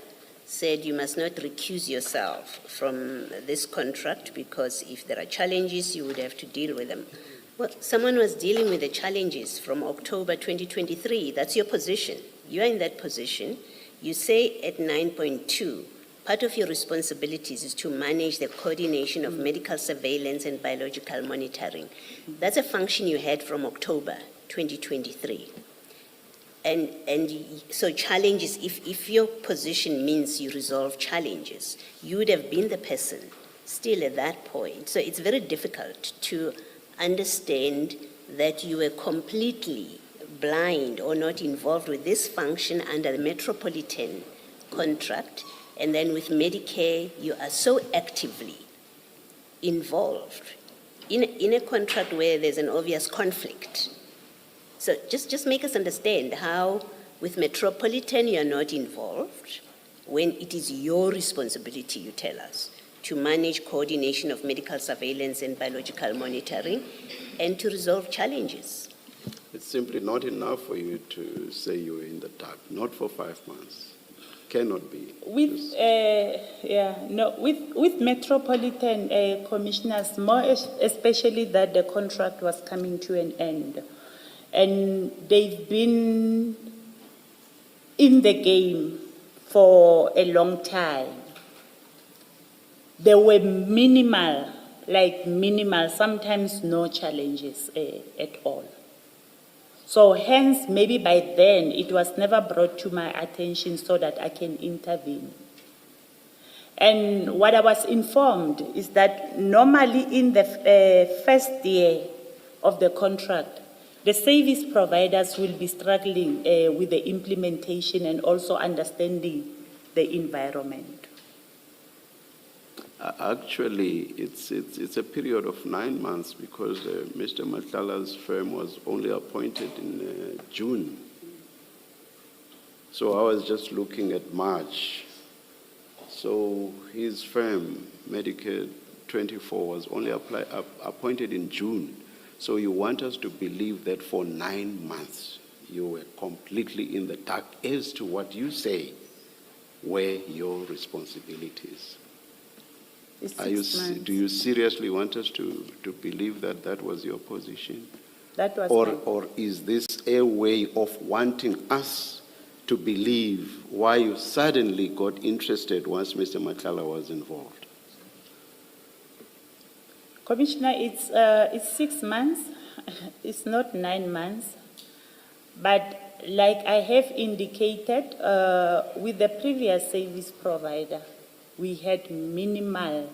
said you must not recuse yourself from this contract because if there are challenges, you would have to deal with them. Well, someone was dealing with the challenges from October 2023. That's your position. You are in that position. You say at 9.2, part of your responsibilities is to manage the coordination of medical surveillance and biological monitoring. That's a function you had from October 2023. And so challenges, if your position means you resolve challenges, you would have been the person still at that point. So it's very difficult to understand that you were completely blind or not involved with this function under the Metropolitan contract, and then with Medicare, you are so actively involved in a contract where there's an obvious conflict. So just make us understand how with Metropolitan you are not involved when it is your responsibility, you tell us, to manage coordination of medical surveillance and biological monitoring and to resolve challenges. It's simply not enough for you to say you were in the dark, not for 5 months. Cannot be. With Metropolitan commissioners, more especially that the contract was coming to an end. And they've been in the game for a long time. There were minimal, sometimes no challenges at all. So hence, maybe by then, it was never brought to my attention so that I can intervene. And what I was informed is that normally in the first year of the contract, the service providers will be struggling with the implementation and also understanding the environment. Actually, it's a period of 9 months because Mr. Mahlala's firm was only appointed in June. So I was just looking at March. So his firm, Medicare 24, was only appointed in June. So you want us to believe that for 9 months you were completely in the dark as to what you say were your responsibilities. It's Are you, 6 months. do you seriously want us to believe that that was your position? That was Or is this a way of wanting us to believe why you suddenly got interested once Mr. Mahlala was involved? Commissioner, it's 6 months. It's not 9 months. But like I have indicated, with the previous service provider, we had minimal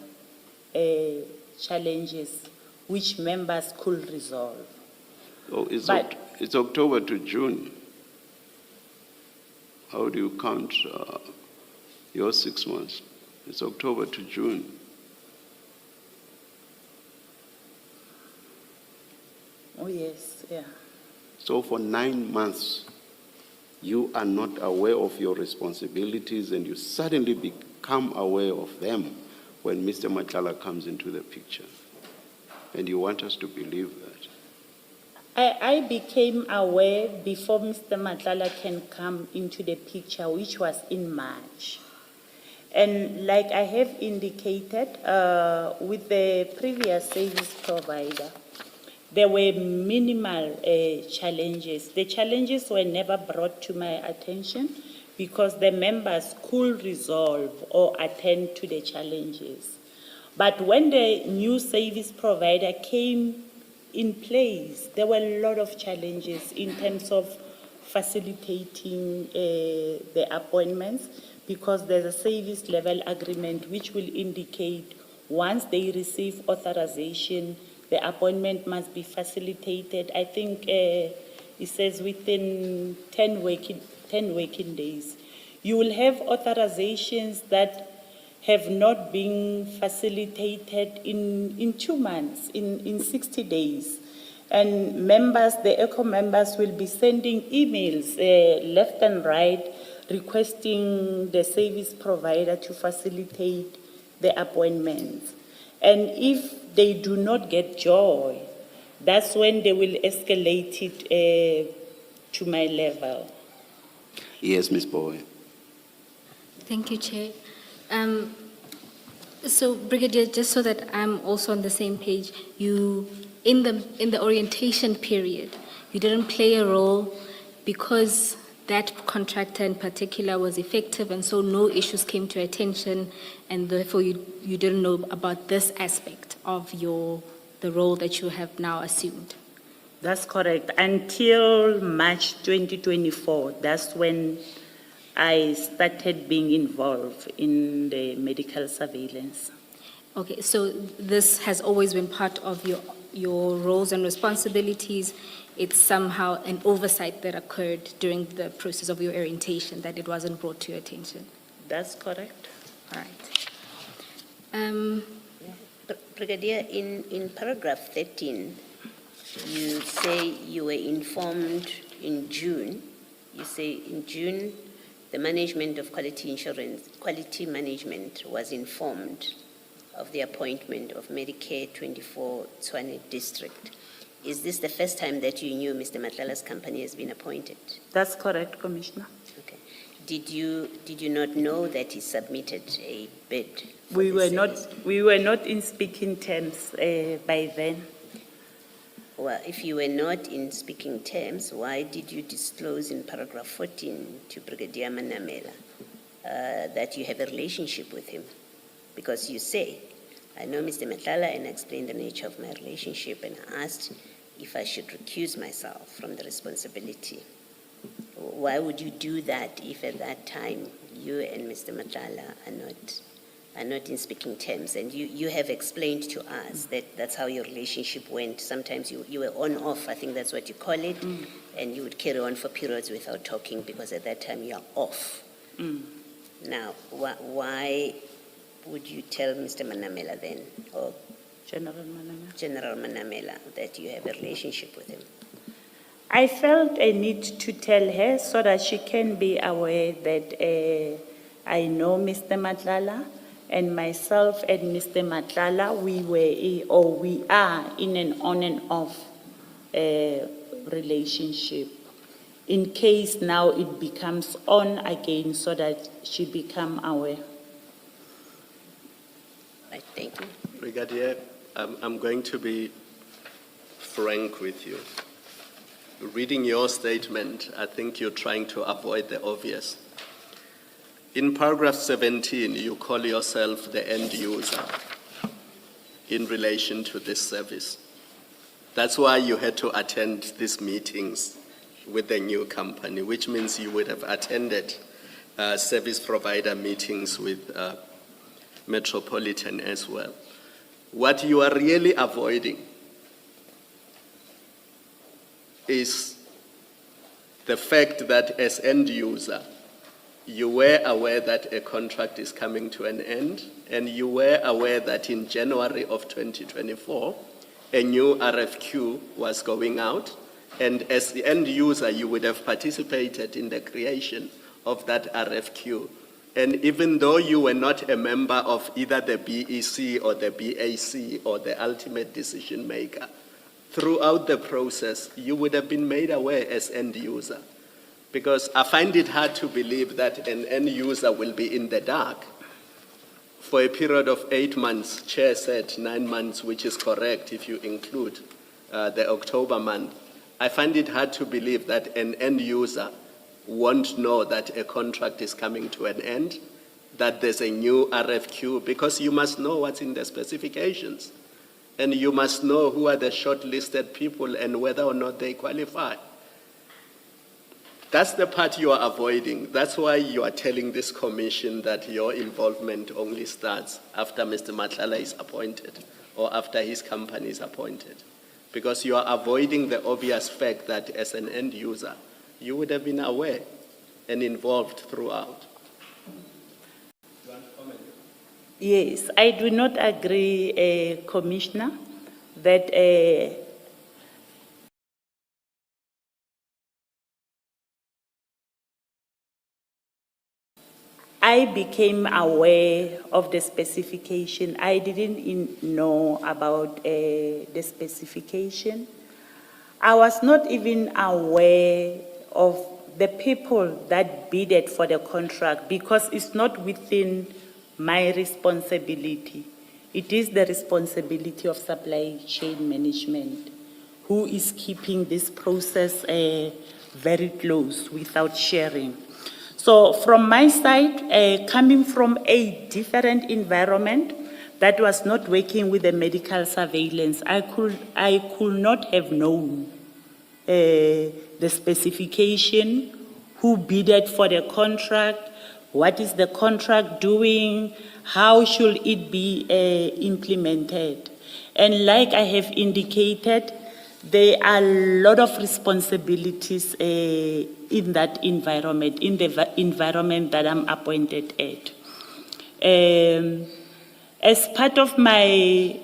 challenges which members could resolve. Oh, it's, But- it's October to June. How do you count your 6 months? It's October to June. Oh, yes, yeah. So for 9 months, you are not aware of your responsibilities and you suddenly become aware of them when Mr. Mahlala comes into the picture. And you want us to believe that. I became aware before Mr. Mahlala can come into the picture, which was in March. And like I have indicated, with the previous service provider, there were minimal challenges. The challenges were never brought to my attention because the members could resolve or attend to the challenges. But when the new service provider came in place, there were a lot of challenges in terms of facilitating the appointments because there's a service level agreement which will indicate once they receive authorization, the appointment must be facilitated. I think it says within 10 working days. You will have authorizations that have not been facilitated in 2 months, in 60 days. And members, the ECO members will be sending emails left and right requesting the service provider to facilitate the appointments. And if they do not get joy, that's when they will escalate it to my level. Yes, Ms. Bowe. Thank you, Chair. So, Brigadier, just so that I'm also on the same page, you, in the orientation period, you didn't play a role because that contractor in particular was effective and so no issues came to attention and therefore you didn't know about this aspect of the role that you have now assumed. That's correct. Until March 2024, that's when I started being involved in the medical surveillance. Okay, so this has always been part of your roles and responsibilities. It's somehow an oversight that occurred during the process of your orientation, that it wasn't brought to your attention. That's correct. All right. Brigadier, in paragraph 13, you say you were informed in June. You say in June, the management of quality management was informed of the appointment of Medicare 24 Tshwane District. Is this the first time that you knew Mr. Mahlala's company has been appointed? That's correct, Commissioner. Okay. Did you not know that he submitted a bid? for We the were not in speaking terms by then. Well, if you were not in speaking terms, why did you disclose in paragraph 14 to Brigadier Manamela that you have a relationship with him? Because you say, I know Mr. Mahlala and explained the nature of my relationship and asked if I should recuse myself from the responsibility. Why would you do that if at that time you and Mr. Mahlala are not in speaking terms? And you have explained to us that that's how your relationship went. Sometimes you were on off, I think that's what you call it, and you would carry on for periods without talking because at that time you are off. Now, why would you tell Mr. Manamela then, or General Manamela, that you have a relationship with him? I felt a need to tell her so that she can be aware that I know Mr. Mahlala, and myself and Mr. Mahlala, we are in an on and off relationship. in case now it becomes on again so that she become aware. Right, thank you. Brigadier, I'm going to be frank with you. Reading your statement, I think you're trying to avoid the obvious. In paragraph 17, you call yourself the end user in relation to this service. That's why you had to attend these meetings with the new company, which means you would have attended service provider meetings with Metropolitan as well. What you are really avoiding is the fact that as end user, you were aware that a contract is coming to an end, and you were aware that in January of 2024, a new RFQ was going out, and as the end user, you would have participated in the creation of that RFQ. And even though you were not a member of either the BEC or the BAC or the ultimate decision maker, throughout the process, you would have been made aware as end user. Because I find it hard to believe that an end user will be in the dark for a period of 8 months. Chair said 9 months, which is correct if you include the October month. I find it hard to believe that an end user won't know that a contract is coming to an end, that there's a new RFQ, because you must know what's in the specifications. And you must know who are the shortlisted people and whether or not they qualify. That's the part you are avoiding. That's why you are telling this commission that your involvement only starts after Mr. Mahlala is appointed or after his company is appointed. Because you are avoiding the obvious fact that as an end user, you would have been aware and involved throughout. Yes, I do not agree, Commissioner, that I became aware of the specification. I didn't know about the specification. I was not even aware of the people that bidded for the contract because it's not within my responsibility. It is the responsibility of supply chain management, who is keeping this process very close without sharing. So from my side, coming from a different environment that was not working with the medical surveillance, I could not have known the specification, who bidded for the contract, what is the contract doing, how should it be implemented. And like I have indicated, there are a lot of responsibilities in that environment, in the environment that I'm appointed at. As part of my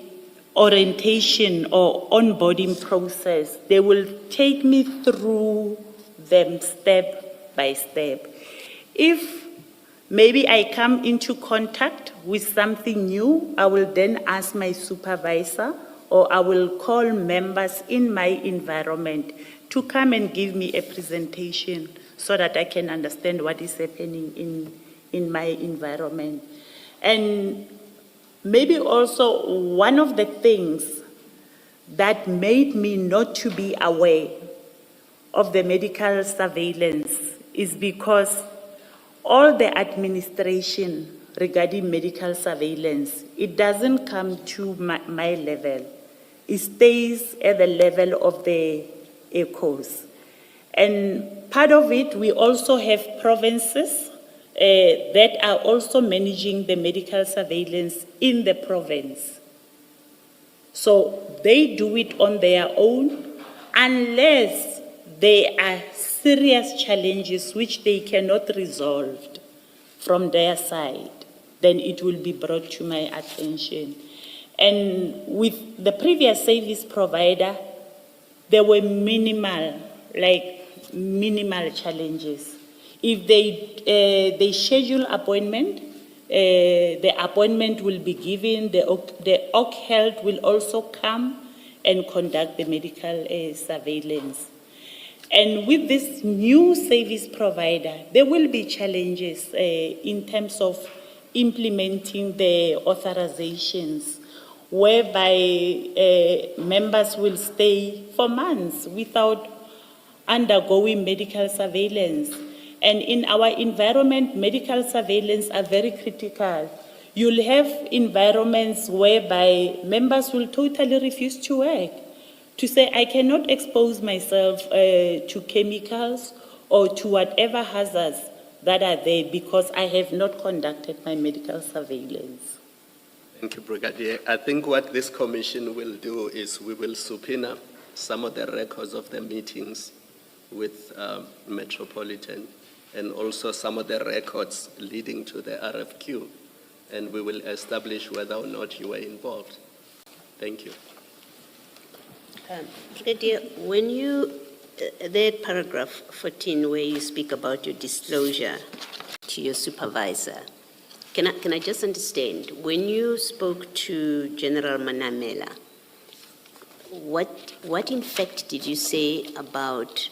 orientation or onboarding process, they will take me through them step by step. If maybe I come into contact with something new, I will then ask my supervisor, or I will call members in my environment to come and give me a presentation so that I can understand what is happening in my environment. And maybe also one of the things that made me not to be aware of the medical surveillance is because all the administration regarding medical surveillance, it doesn't come to my level. It stays at the level of the ECOs. And part of it, we also have provinces that are also managing the medical surveillance in the province. So they do it on their own unless there are serious challenges which they cannot resolve from their side, then it will be brought to my attention. And with the previous service provider, there were minimal challenges. If they schedule appointment, the appointment will be given, the OC Health will also come and conduct the medical surveillance. And with this new service provider, there will be challenges in terms of implementing the authorizations, whereby members will stay for months without undergoing medical surveillance. And in our environment, medical surveillance are very critical. You'll have environments whereby members will totally refuse to work, to say, I cannot expose myself to chemicals or to whatever hazards that are there because I have not conducted my medical surveillance. Thank you, Brigadier. I think what this commission will do is we will subpoena some of the records of the meetings with Metropolitan and also some of the records leading to the RFQ, and we will establish whether or not you were involved. Thank you. Brigadier, when you, that paragraph 14 where you speak about your disclosure to your supervisor, can I just understand, when you spoke to General Manamela, what in fact did you say about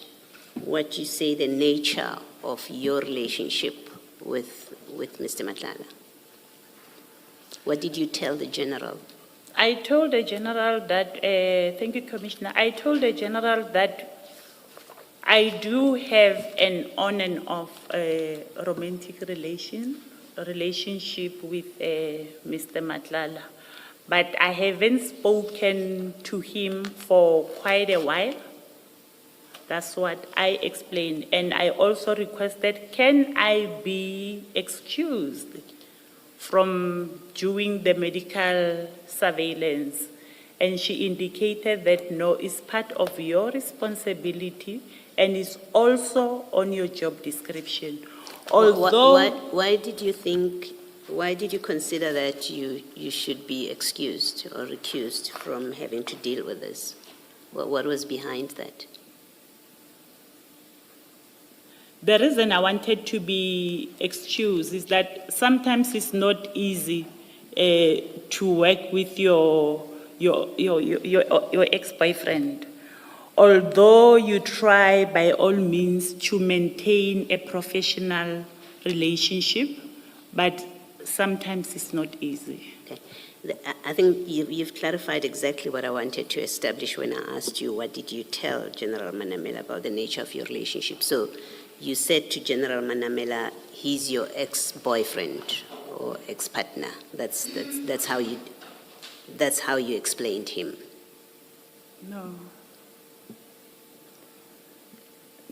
what you say the nature of your relationship with Mr. Mahlala? What did you tell the general? I told the general that, thank you, Commissioner. I told the general that I do have an on and off romantic relationship with Mr. Mahlala, but I haven't spoken to him for quite a while. That's what I explained. And I also requested, can I be excused from doing the medical surveillance? And she indicated that no, it's part of your responsibility and it's also on your job description. Although, why did you consider that you should be excused or recused from having to deal with this? What was behind that? the reason I wanted to be excused is that sometimes it's not easy to work with your ex-boyfriend. Although you try by all means to maintain a professional relationship, but sometimes it's not easy. Okay. I think you've clarified exactly what I wanted to establish when I asked you, what did you tell General Manamela about the nature of your relationship? So you said to General Manamela, he's your ex-boyfriend or ex-partner. That's how you explained him.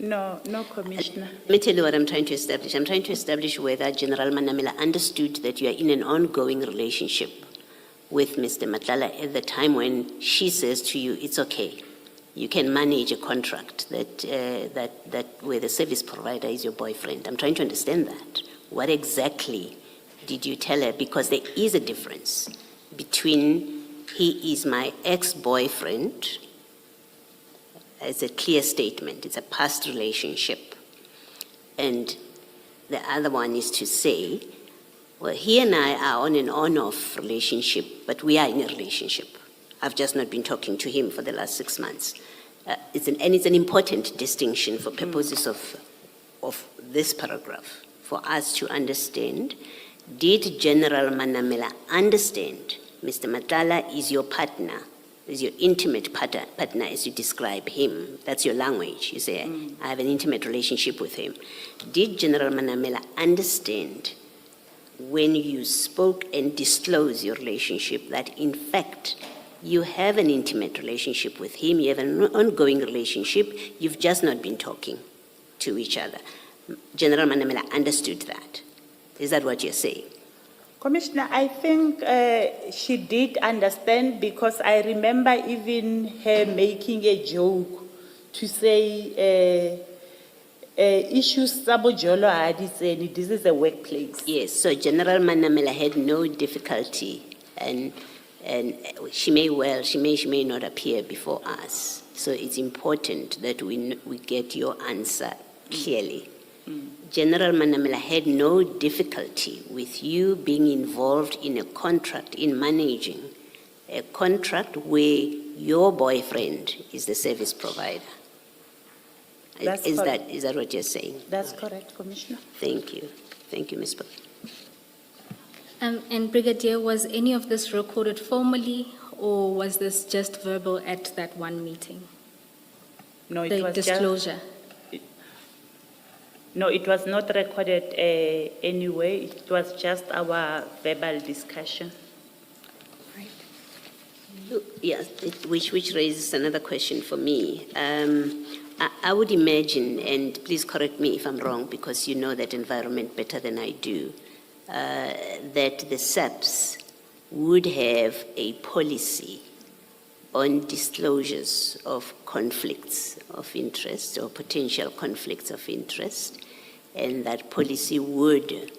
No, Commissioner. Let me tell you what I'm trying to establish. I'm trying to establish whether General Manamela understood that you are in an ongoing relationship with Mr. Mahlala at the time when she says to you, it's okay, you can manage a contract that where the service provider is your boyfriend. I'm trying to understand that. What exactly did you tell her? Because there is a difference between he is my ex-boyfriend. It's a clear statement. It's a past relationship. And the other one is to say, well, he and I are on an on-off relationship, but we are in a relationship. I've just not been talking to him for the last 6 months. It's an important distinction for purposes of this paragraph, for us to understand, did General Manamela understand Mr. Mahlala is your partner, is your intimate partner as you describe him? That's your language. You say, I have an intimate relationship with him. Did General Manamela understand when you spoke and disclosed your relationship that in fact you have an intimate relationship with him, you have an ongoing relationship, you've just not been talking to each other? General Manamela understood that. Is that what you're saying? Commissioner, I think she did understand, because I remember even her making a joke to say, issues sabojolo hadiseni, this is a workplace. Yes, so General Manamela had no difficulty, and she may not appear before us. So it's important that we get your answer clearly. General Manamela had no difficulty with you being involved in a contract, in managing a contract where your boyfriend is the service provider. That's Is correct. that what you're saying? That's correct, Commissioner. Thank you. Thank you, Ms. Bok. And Brigadier, was any of this recorded formally, or was this just verbal at that one meeting? No, it The was disclosure? No, it was not recorded anyway. It was just our verbal discussion. Yes, which raises another question for me. I would imagine, and please correct me if I'm wrong, because you know that environment better than I do, that the SAPS would have a policy on disclosures of conflicts of interest or potential conflicts of interest, and that policy would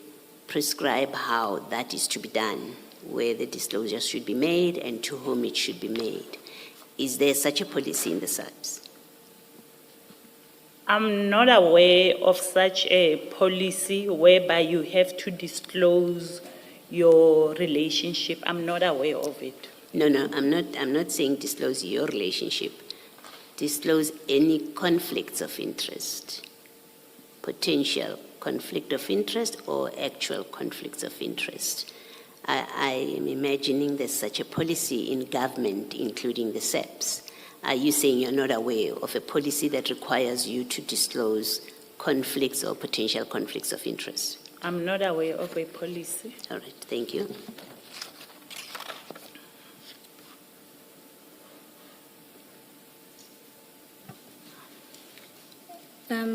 prescribe how that is to be done, where the disclosure should be made and to whom it should be made. Is there such a policy in the SAPS? I'm not aware of such a policy whereby you have to disclose your relationship. I'm not aware of it. No, I'm not saying disclose your relationship. Disclose any conflicts of interest, potential conflict of interest or actual conflicts of interest. I am imagining there's such a policy in government, including the SAPS. Are you saying you're not aware of a policy that requires you to disclose conflicts or potential conflicts of interest? I'm not aware of a policy. All right, thank you.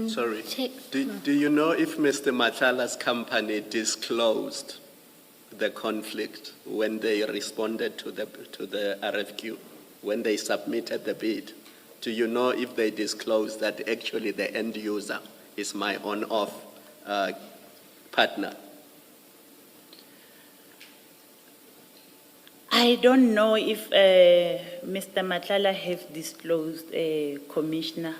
Sorry. Check. Do you know if Mr. Mahlala's company disclosed the conflict when they responded to the RFQ, when they submitted the bid? Do you know if they disclosed that actually the end user is my on-off partner? I don't know if Mr. Mahlala have disclosed, Commissioner,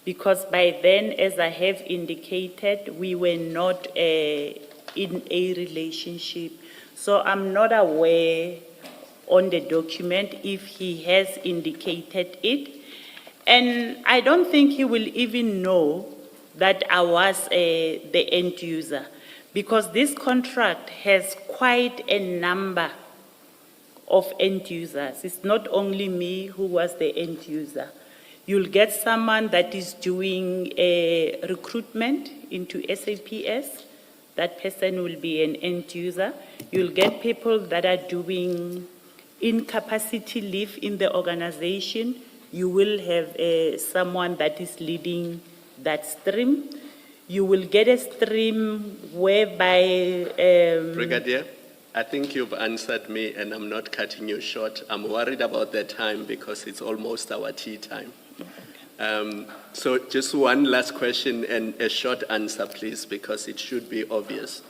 because by then, as I have indicated, we were not in a relationship. So I'm not aware on the document if he has indicated it. And I don't think he will even know that I was the end user, because this contract has quite a number of end users. It's not only me who was the end user. You'll get someone that is doing a recruitment into SAPS. That person will be an end user. You'll get people that are doing incapacity leave in the organization. You will have someone that is leading that stream. You will get a stream whereby... Brigadier, I think you've answered me and I'm not cutting you short. I'm worried about the time because it's almost our tea time. So just one last question and a short answer, please, because it should be obvious.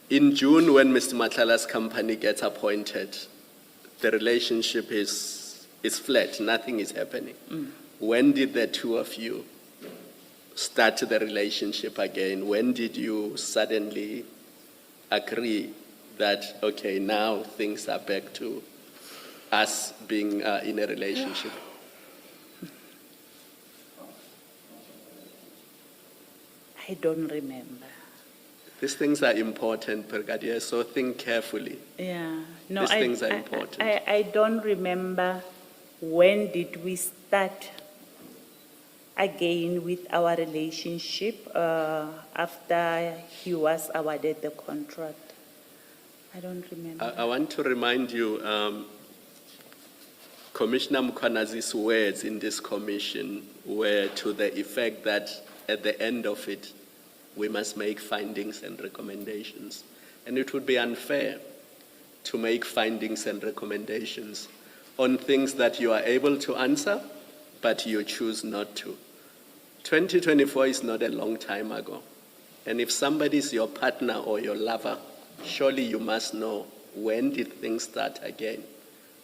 In June, when Mr. Mahlala's company gets appointed, the relationship is flat, nothing is happening. When did the two of you start the relationship again? When did you suddenly agree that, okay, now things are back to us being in a relationship? I don't remember. These things are important, Brigadier, so think carefully. Yeah. No, These things are important. I don't remember when did we start again with our relationship after he was awarded the contract. I don't remember. I want to remind you, Commissioner Mkwanazi's words in this commission were to the effect that at the end of it, we must make findings and recommendations. And it would be unfair to make findings and recommendations on things that you are able to answer, but you choose not to. 2024 is not a long time ago. And if somebody is your partner or your lover, surely you must know when did things start again.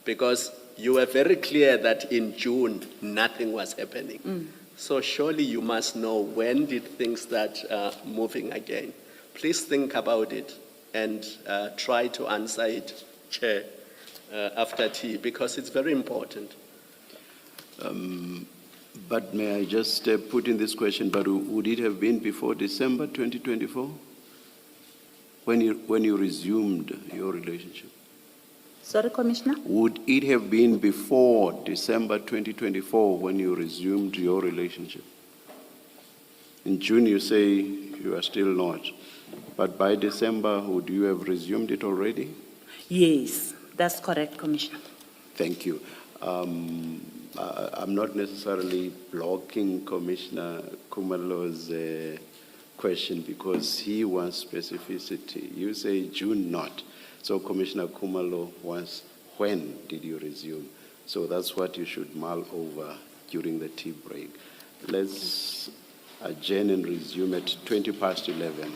Because you were very clear that in June, nothing was happening. So surely you must know when did things start moving again. Please think about it and try to answer it, Chair, after tea, because it's very important. But may I just put in this question, but would it have been before December 2024? When you resumed your relationship? Sorry, Commissioner? Would it have been before December 2024 when you resumed your relationship? In June, you say you are still not. But by December, would you have resumed it already? Yes, that's correct, Commissioner. Thank you. I'm not necessarily blocking Commissioner Kumalo's question because he wants specificity. You say June not. So Commissioner Kumalo wants when did you resume? So that's what you should mull over during the tea break. Let's adjourn and resume at 11:20.